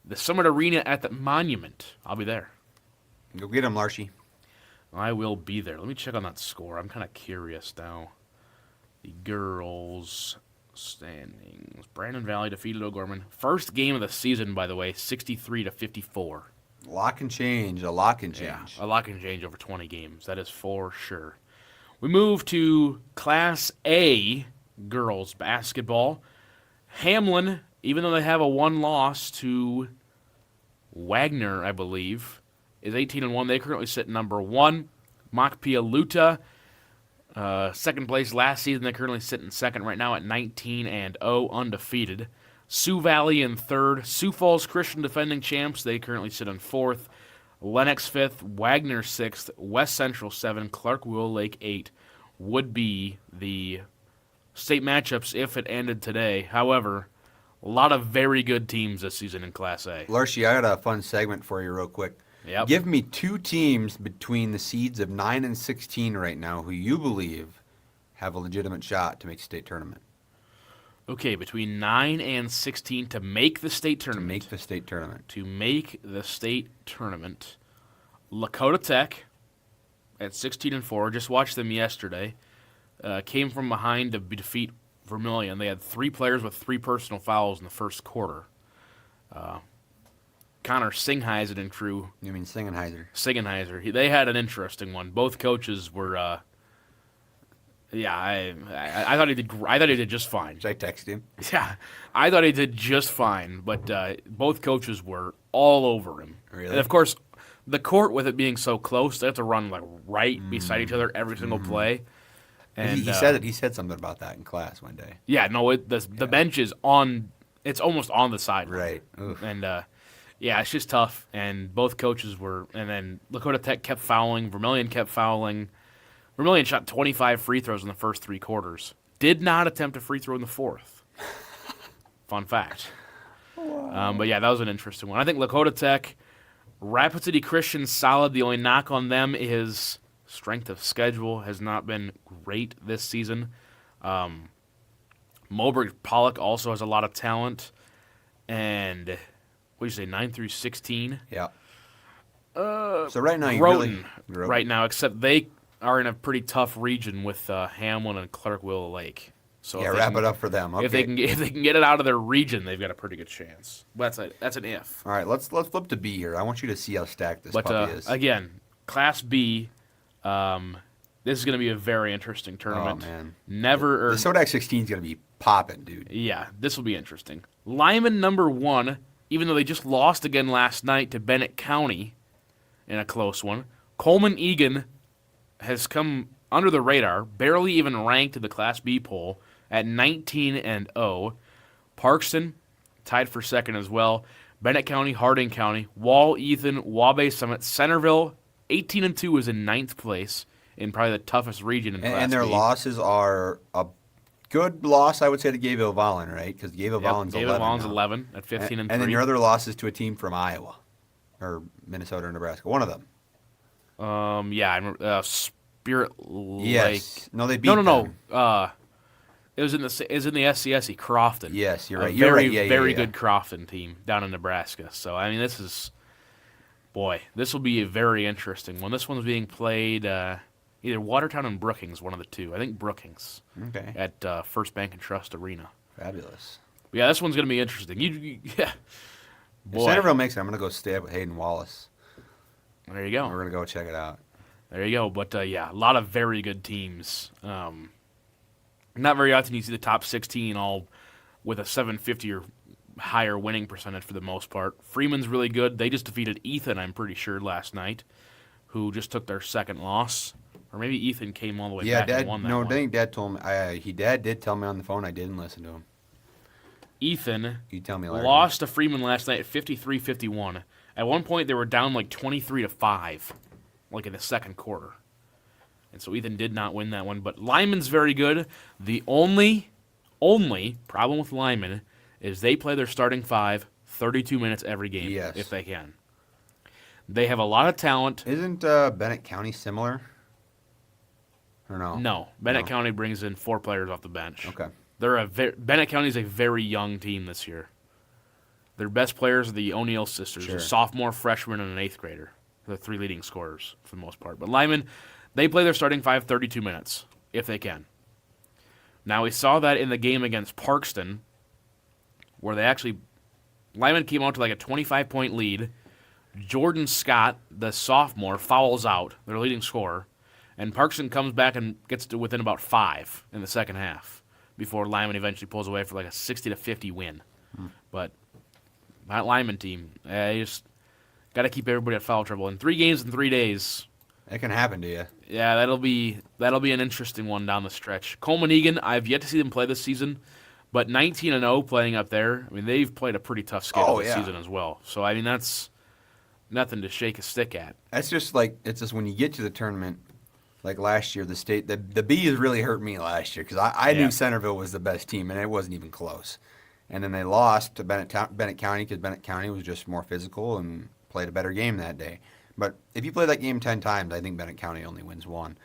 the Summit Arena at the Monument. I'll be there. Go get him, Larschy. I will be there. Let me check on that score. I'm kind of curious now. The girls' standings. Brandon Valley defeated O'Gorman. First game of the season, by the way, 63-54. A lot can change. A lot can change. Yeah, a lot can change over 20 games. That is for sure. We move to Class A girls basketball. Hamlin, even though they have a 1 loss to Wagner, I believe, is 18-1. They currently sit number 1. Machpialuta, second place last season. They currently sit in second right now at 19-0, undefeated. Sioux Valley in third. Sioux Falls Christian defending champs. They currently sit in fourth. Lennox 5th, Wagner 6th, West Central 7, Clark-Willow Lake 8 would be the state matchups if it ended today. However, a lot of very good teams this season in Class A. Larschy, I got a fun segment for you real quick. Yep. Give me 2 teams between the seeds of 9 and 16 right now who you believe have a legitimate shot to make state tournament. Okay, between 9 and 16 to make the state tournament. To make the state tournament. To make the state tournament. Lakota Tech at 16-4. Just watched them yesterday. Came from behind to defeat Vermillion. They had 3 players with 3 personal fouls in the first quarter. Connor Singheisen and crew. You mean Singenheiser? Singenheiser. They had an interesting one. Both coaches were... Yeah, I thought he did. I thought he did just fine. Should I text him? Yeah, I thought he did just fine. But both coaches were all over him. Really? And of course, the court with it being so close, they have to run like right beside each other every single play. And he said it. He said something about that in class one day. Yeah, no, the bench is on. It's almost on the side. Right. Oof. And yeah, it's just tough. And both coaches were. And then Lakota Tech kept fouling. Vermillion kept fouling. Vermillion shot 25 free throws in the first 3 quarters. Did not attempt a free throw in the fourth. Fun fact. Wow. But yeah, that was an interesting one. I think Lakota Tech, Rapid City Christian, solid. The only knock on them is strength of schedule has not been great this season. Moberg Pollock also has a lot of talent. And what do you say, 9 through 16? Yeah. So right now, Groton, right now, except they are in a pretty tough region with Hamlin and Clark-Willow Lake. So yeah, wrap it up for them. Okay. If they can get it out of their region, they've got a pretty good chance. But that's an if. All right, let's flip to B here. I want you to see how stacked this puppy is. Again, Class B. This is going to be a very interesting tournament. Oh man, The Sodak 16 is going to be popping, dude. Yeah, this will be interesting. Lyman number 1, even though they just lost again last night to Bennett County in a close one. Coleman Egan has come under the radar, barely even ranked in the Class B poll at 19-0. Parkston tied for second as well. Bennett County, Harding County, Wall, Ethan, Wabash, Summit, Centerville, 18-2 is in 9th place in probably the toughest region in Class And their B. losses are a good loss, I would say, to Gayville-Volin, right? Because Gayville-Volin's 11 Gayville-Volin's now. 11 at 15-3. And then your other losses to a team from Iowa or Minnesota or Nebraska. One of them. I remember Spirit Lake. Yes. No, they beat No. them. It was in the SCSE Crofton. Yes, you're right. You're Very, right. yeah, very yeah. good Crofton team down in Nebraska. So I mean, this will be a very interesting one. This one's being played either Watertown and Brookings, one of the two. I think Brookings. Okay. At First Bank and Trust Arena. Fabulous. But yeah, this one's gonna be interesting. Yeah. Boy. If Centerville makes it, I'm going to go stay up with Hayden Wallace. There you go. We're going to go check it out. There you go. But a lot of very good teams. Not very often you see the top 16 all with a 750 or higher winning percentage for the most part. Freeman's really good. They just defeated Ethan, I'm pretty sure, last night, who just took their second loss. Or maybe Ethan came all the way back and won that one. I think Dad told me. Dad did tell me on the phone. I didn't listen to him. Ethan You tell me later. lost to Freeman last night at 53-51. At one point, they were down like 23-5, like in the second quarter. And so Ethan did not win that one. But Lyman's very good. The only problem with Lyman is they play their starting five 32 minutes every game, Yes. if they can. They have a lot of talent. Isn't Bennett County similar? Or no? No, Bennett No. County brings in 4 players off the bench. Okay. Bennett County is a very young team this year. Their best players are the O'Neill sisters, Sure. a sophomore, freshman, and an 8th grader. The 3 leading scorers for the most part. But Lyman, they play their starting five 32 minutes, if they can. Now, we saw that in the game against Parkston, where Lyman came out to like a 25-point lead. Jordan Scott, the sophomore, fouls out, their leading scorer, and Parkston comes back and gets to within about 5 in the second half before Lyman eventually pulls away for like a 60-50 win. But that Lyman team, you just got to keep everybody at foul trouble. In 3 games in 3 days, It can happen to you. yeah, that'll be an interesting one down the stretch. Coleman Egan, I've yet to see them play this season, but 19-0 playing up there. I mean, they've played a pretty tough schedule this season as well. So I mean, that's nothing to shake a stick at. It's just when you get to the tournament, like last year, the Bees really hurt me last year because I knew Centerville was the best team, and it wasn't even close. And then they lost to Bennett County because Bennett County was just more physical and played a better game that day. But if you play that game 10 times, I think Bennett County only wins 1.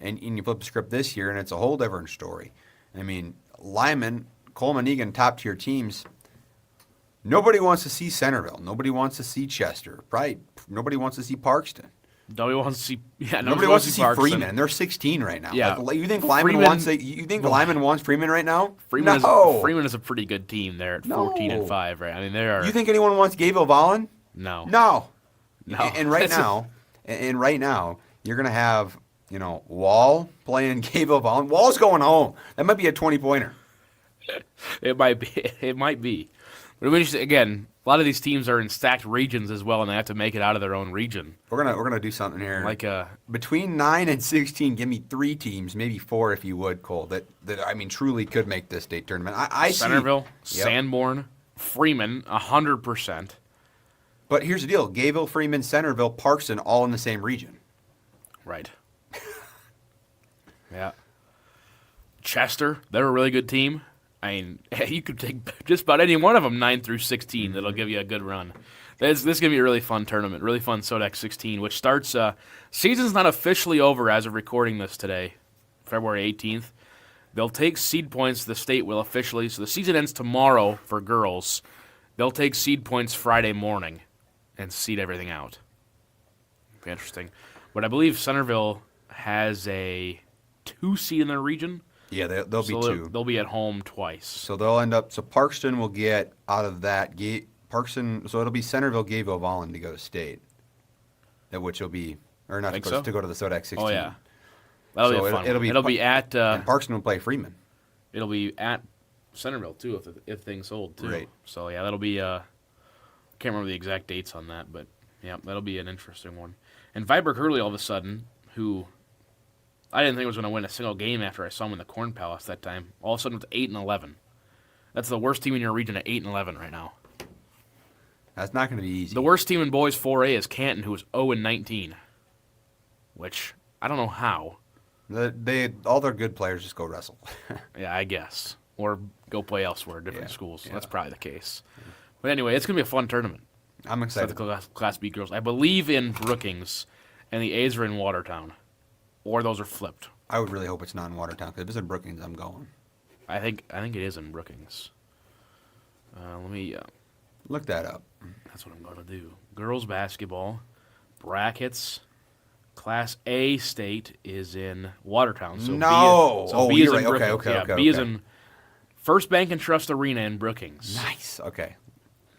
And you flip the script this year, and it's a whole different story. I mean, Lyman, Coleman, Egan, top-tier teams, nobody wants to see Centerville. Nobody wants to see Chester. Right? Nobody wants to see Parkston. Nobody wants to see. Yeah, Nobody wants to see Parkston. Freeman, and they're 16 right now. Yeah. Like, you think Lyman wants Freeman right now? Freeman is a pretty good team there at No. 14-5, right? I mean, they are. You think anyone wants Gayville-Volin? No. No. No. And right now, you're gonna have Wall playing Gayville-Volin. Wall's going home. That might be a 20-pointer. It might be. It might be. But again, a lot of these teams are in stacked regions as well, and they have to make it out of their own region. We're gonna do something here. Like between 9 and 16, give me 3 teams, maybe 4 if you would, Cole. That I mean truly could make this state tournament. I Centerville, see, yep. Sanborn, Freeman, 100%. But here's the deal: Gayville, Freeman, Centerville, Parkston, all in the same region. Right. Yeah. Chester, they're a really good team. I mean, you could take just about any one of them 9 through 16. That'll give you a good run. This is going to be a really fun tournament, really fun SODAC 16, which starts. Season's not officially over as of recording this today, February 18th. They'll take seed points. The state will officially. So the season ends tomorrow for girls. They'll take seed points Friday morning and seed everything out. Be interesting. But I believe Centerville has a 2 seed in their region. Yeah, they'll be 2. They'll be at home twice. So they'll end up. So Parkston will get out of that. Parkston. So it'll be Centerville, Gayville-Volin to go to state. Which will be to go to the SODAC 16. Oh yeah, that'll be a fun. It'll be at. And Parkston will play Freeman. It'll be at Centerville too if things hold too. Right. So yeah, that'll be. Can't remember the exact dates on that, but yeah, that'll be an interesting one. And Viborg Hurley all of a sudden, who I didn't think was going to win a single game after I saw him in the Corn Palace that time. All of a sudden, it's 8-11. That's the worst team in your region at 8-11 right now. That's not going to be easy. The worst team in boys 4A is Canton, who is 0-19, which I don't know how. All their good players just go wrestle. Yeah, I guess. Or go play elsewhere, different Yeah, schools. yeah. That's probably the case. But anyway, it's going to be a fun tournament. I'm So excited. the Class B girls. I believe in Brookings, and the A's are in Watertown. Or those are flipped. I would really hope it's not in Watertown, because if it's in Brookings, I'm going. I think it is in Brookings. Let me... Look that up. That's what I'm going to do. Girls basketball, brackets, Class A state is in Watertown. So No! B is You're in right. Okay, Brookings. okay, okay. B is in First Bank and Trust Arena in Brookings. Nice. Okay.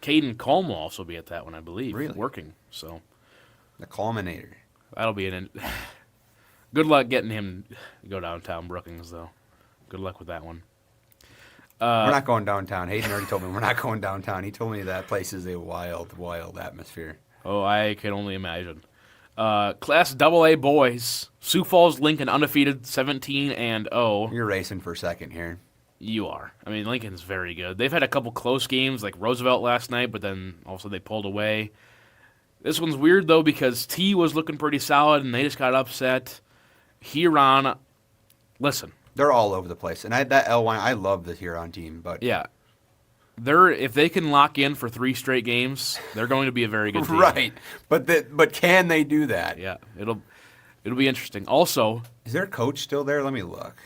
Caden Colm will also be at that one, I believe. Really? Working. So The Culminator. that'll be an... Good luck getting him to go downtown Brookings, though. Good luck with that one. We're not going downtown. Hayden already told me we're not going downtown. He told me that place is a wild, wild atmosphere. Oh, I can only imagine. Class AA boys, Sioux Falls Lincoln undefeated 17-0. You're racing for a second here. You are. I mean, Lincoln's very good. They've had a couple close games, like Roosevelt last night, but then also they pulled away. This one's weird, though, because T was looking pretty solid, and they just got upset. Huron, listen. They're all over the place. And that L1, I love the Huron team, but Yeah. If they can lock in for 3 straight games, they're going to be a very good team. right. But can they do that? Yeah, it'll be interesting. Also, Is their coach still there? Let me look.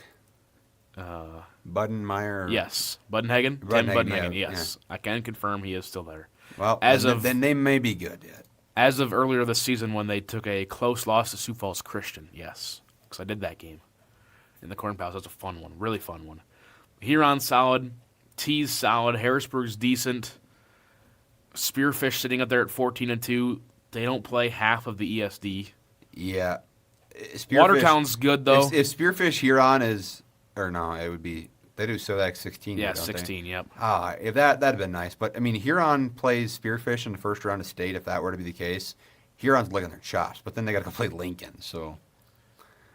Buddenmeyer. yes, Buddenhagen, Tim Buddenhagen, Buddenhagen, yeah, yes. I can confirm he is still there. Well, As then they may be good yet. As of earlier this season when they took a close loss to Sioux Falls Christian, yes, because I did that game in the Corn Palace. That's a fun one, really fun one. Huron's solid, T's solid, Harrisburg's decent. Spearfish sitting up there at 14-2. They don't play half of the ESD. Yeah. Watertown's good though. If Spearfish Huron is, or no, it would be, they do Sodak 16. Yeah, don't 16. They? Yep. If that'd have been nice. But I mean, Huron plays Spearfish in the first round of state. If that were to be the case, Huron's licking their chops. But then they got to go play Lincoln. So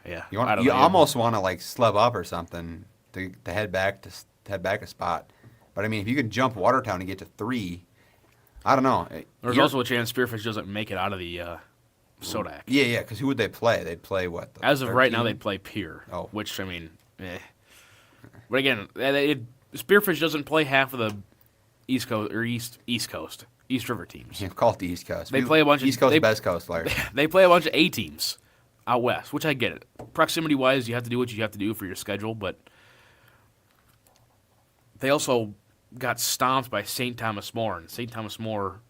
Yeah. you I don't know. almost want to like slub up or something to head back a spot. But I mean, if you can jump Watertown and get to 3, I don't know. There's also a chance Spearfish doesn't make it out of the Sodak. Yeah. Because who would they play? They'd play what? As of right now, 13? they play Pier. Oh. Which, I mean, But again, Spearfish doesn't play half of the East Coast or East Coast, East River teams. Yeah, call it the East Coast. They play a bunch of East Coast, they- best coast, Larry. They play a bunch of A teams out west, which I get it. Proximity wise, you have to do what you have to do for your schedule, but they also got stomped by St. Thomas More, and St. Thomas More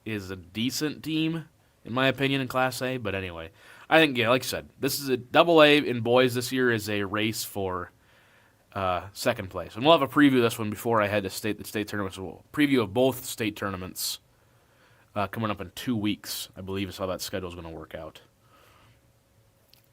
is a decent team, in my opinion, in Class A. But anyway, I think, yeah, like I said, this is a AA in boys this year is a race for second place. And we'll have a preview of this one before I head to the state tournaments. We'll preview of both state tournaments coming up in 2 weeks, I believe is how that schedule is going to work out.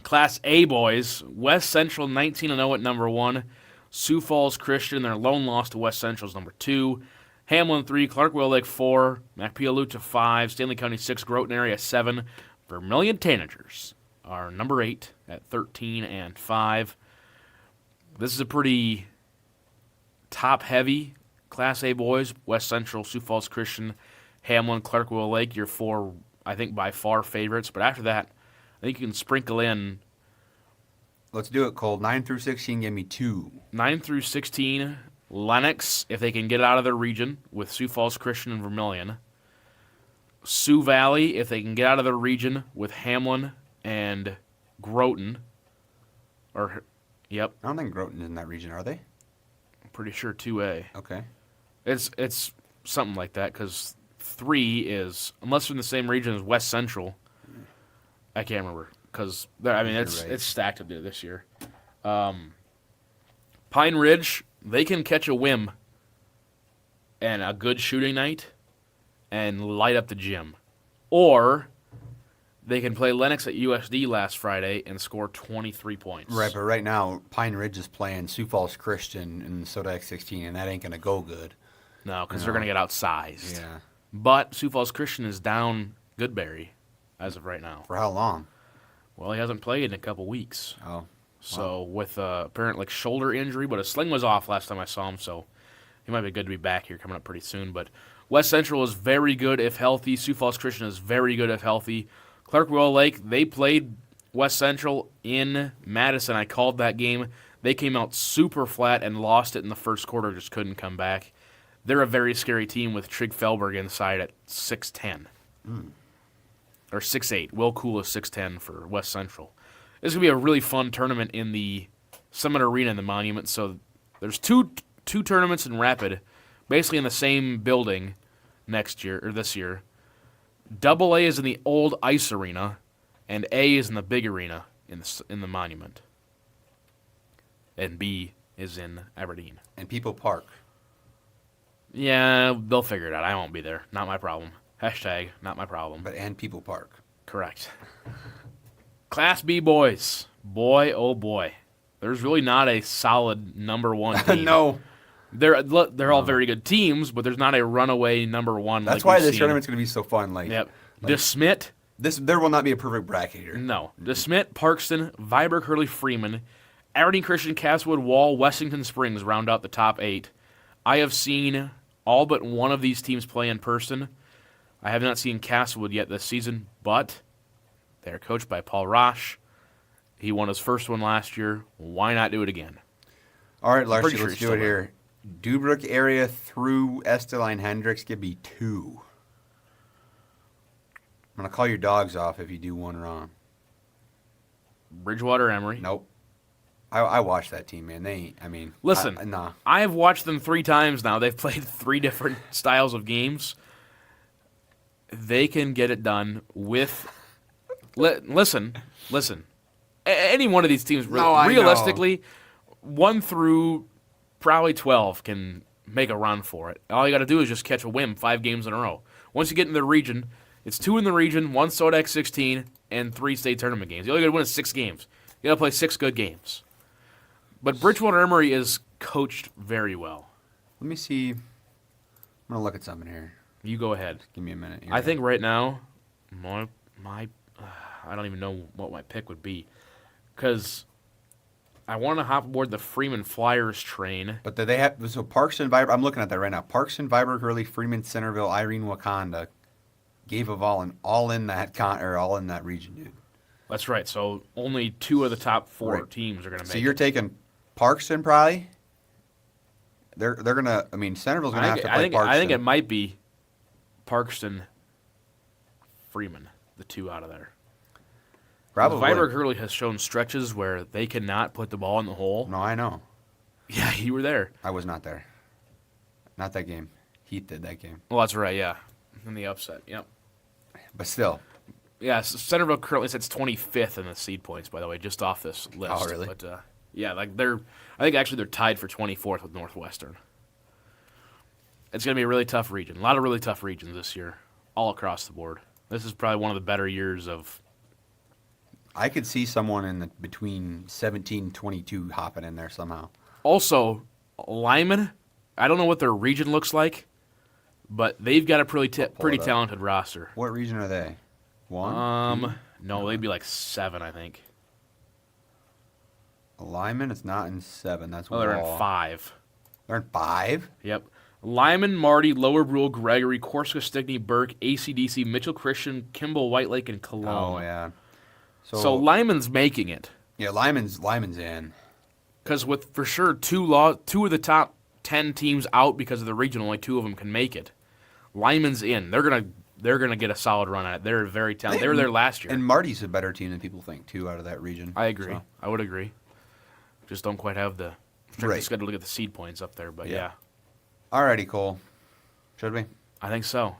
Class A boys, West Central 19-0 at number 1. Sioux Falls Christian, their lone loss to West Central is number 2. Hamlin 3, Clark-Whale Lake 4, Macpialucha 5, Stanley County 6, Groton area 7. Vermillion Tanagers are number 8 at 13-5. This is a pretty top-heavy Class A boys. West Central, Sioux Falls Christian, Hamlin, Clark-Whale Lake, your 4, I think, by far favorites. But after that, I think you can sprinkle in Let's do it, Cole. 9 through 16, give me 2. 9 through 16, Lennox, if they can get out of their region, with Sioux Falls Christian and Vermillion. Sioux Valley, if they can get out of their region, with Hamlin and Groton. Yep, I don't think Groton is in that region, are they? I'm pretty sure 2A. Okay. It's something like that, because 3 is, unless they're in the same region as West Central, I can't remember, because, I mean, it's stacked up there this year. Pine Ridge, they can catch a whim and a good shooting night and light up the gym. Or they can play Lennox at USD last Friday and score 23 points. Right, but right now, Pine Ridge is playing Sioux Falls Christian in Sodak 16, and that ain't going to go good. No, because they're going to get outsized. Yeah. But Sioux Falls Christian is down Goodberry as of right now. For how long? Well, he hasn't played in a couple weeks. Oh. So with apparent shoulder injury, but a sling was off last time I saw him, so he might be good to be back here coming up pretty soon. But West Central is very good if healthy. Sioux Falls Christian is very good if healthy. Clark-Willow Lake, they played West Central in Madison. I called that game. They came out super flat and lost it in the first quarter, just couldn't come back. They're a very scary team with Trig Felberg inside at 6'10". Or 6'8". Will Cool is 6'10" for West Central. This is going to be a really fun tournament in the Summit Arena in the Monument. So there's two tournaments in Rapid, basically in the same building this year. Double A is in the old ice arena, and A is in the big arena in the Monument. And B is in Aberdeen. And People Park. Yeah, they'll figure it out. I won't be there. Not my problem. Hashtag not my problem. And People Park. Correct. Class B boys. Boy, oh boy. There's really not a solid number one team. No. They're all very good teams, but there's not a runaway number one. That's why this tournament's going to be so fun. Yep. DeSmit. There will not be a perfect bracket here. No. DeSmit, Parkston, Viborg, Hurley, Freeman, Aberdeen Christian, Castlewood, Wall, Wessington Springs round out the top 8. I have seen all but one of these teams play in person. I have not seen Castlewood yet this season, but they're coached by Paul Larsch. He won his first one last year. Why not do it again? All right, Larsch, let's do it here. Dubrook area through Esteline Hendricks, give me 2. I'm going to call your dogs off if you do one wrong. Bridgewater Emory. Nope. I watched that team, man. They ain't, Listen, nah. I have watched them 3 times now. They've played 3 different styles of games. They can get it done with... Listen. Any one of these teams, realistically, 1 through probably 12 can make a run for it. All you got to do is just catch a whim 5 games in a row. Once you get in the region, it's 2 in the region, 1 Sodex 16, and 3 state tournament games. You only got to win 6 games. You got to play 6 good games. But Bridgewater Emory is coached very well. Let me see. I'm going to look at something here. You go ahead. Give me a minute. I think right now, I don't even know what my pick would be. Because I want to hop aboard the Freeman Flyers train. But they have, so Parkston, Viborg, I'm looking at that right now. Parkston, Viborg, Hurley, Freeman, Centerville, Irene, Wakanda, gave a all in that region, dude. That's right. So only 2 of the top 4 teams are going to make it. So you're taking Parkston probably? They're going to, Centerville's going to have to play Parkston. I think it might be Parkston, Freeman, the 2 out of there. Probably. Viborg Hurley has shown stretches where they cannot put the ball in the hole. No, I know. Yeah, you were there. I was not there. Not that game. Heath did that game. Well, that's right, yeah. In the upset, yep. But still. Yeah, Centerville currently sits 25th in the seed points, by the way, just off this list. Oh, really? But, I think actually they're tied for 24th with Northwestern. It's going to be a really tough region. A lot of really tough regions this year, all across the board. This is probably one of the better years of... I could see someone in between 17 and 22 hopping in there somehow. Also, Lyman, I don't know what their region looks like, but they've got a pretty talented roster. What region are they? 1? No, they'd be like 7, I think. Lyman is not in 7. That's they're in 5. They're in 5? Yep. Lyman, Marty, Lower Brule, Gregory, Corsica, Stickney, Burke, ACDC, Mitchell Christian, Kimball, White Lake, and Cologne. Oh, yeah. So Lyman's making it. Yeah, Lyman's in. Because with, for sure, 2 of the top 10 teams out because of the region, only 2 of them can make it. Lyman's in. They're gonna get a solid run at it. They're very talented. They were there last year. And Marty's a better team than people think, too, out of that region. I agree. So. I would agree. Just don't quite have the schedule to get the seed points up there, but yeah. Alrighty, Cole. Should we? I think so.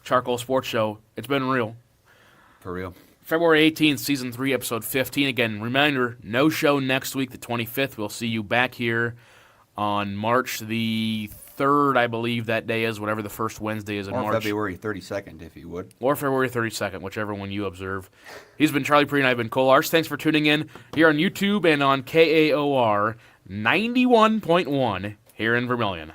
CharCole Sports Show. It's been real. For real. February 18th, Season 3, Episode 15. Again, reminder, no show next week, the 25th. We'll see you back here on March the 3rd, I believe that day is, whatever the first Wednesday is in March. Or February 32nd, if you would. Or February 32nd, whichever one you observe. He's been Charlie Prien, I've been Cole Larsch. Thanks for tuning in here on YouTube and on KAOR 91.1 here in Vermillion.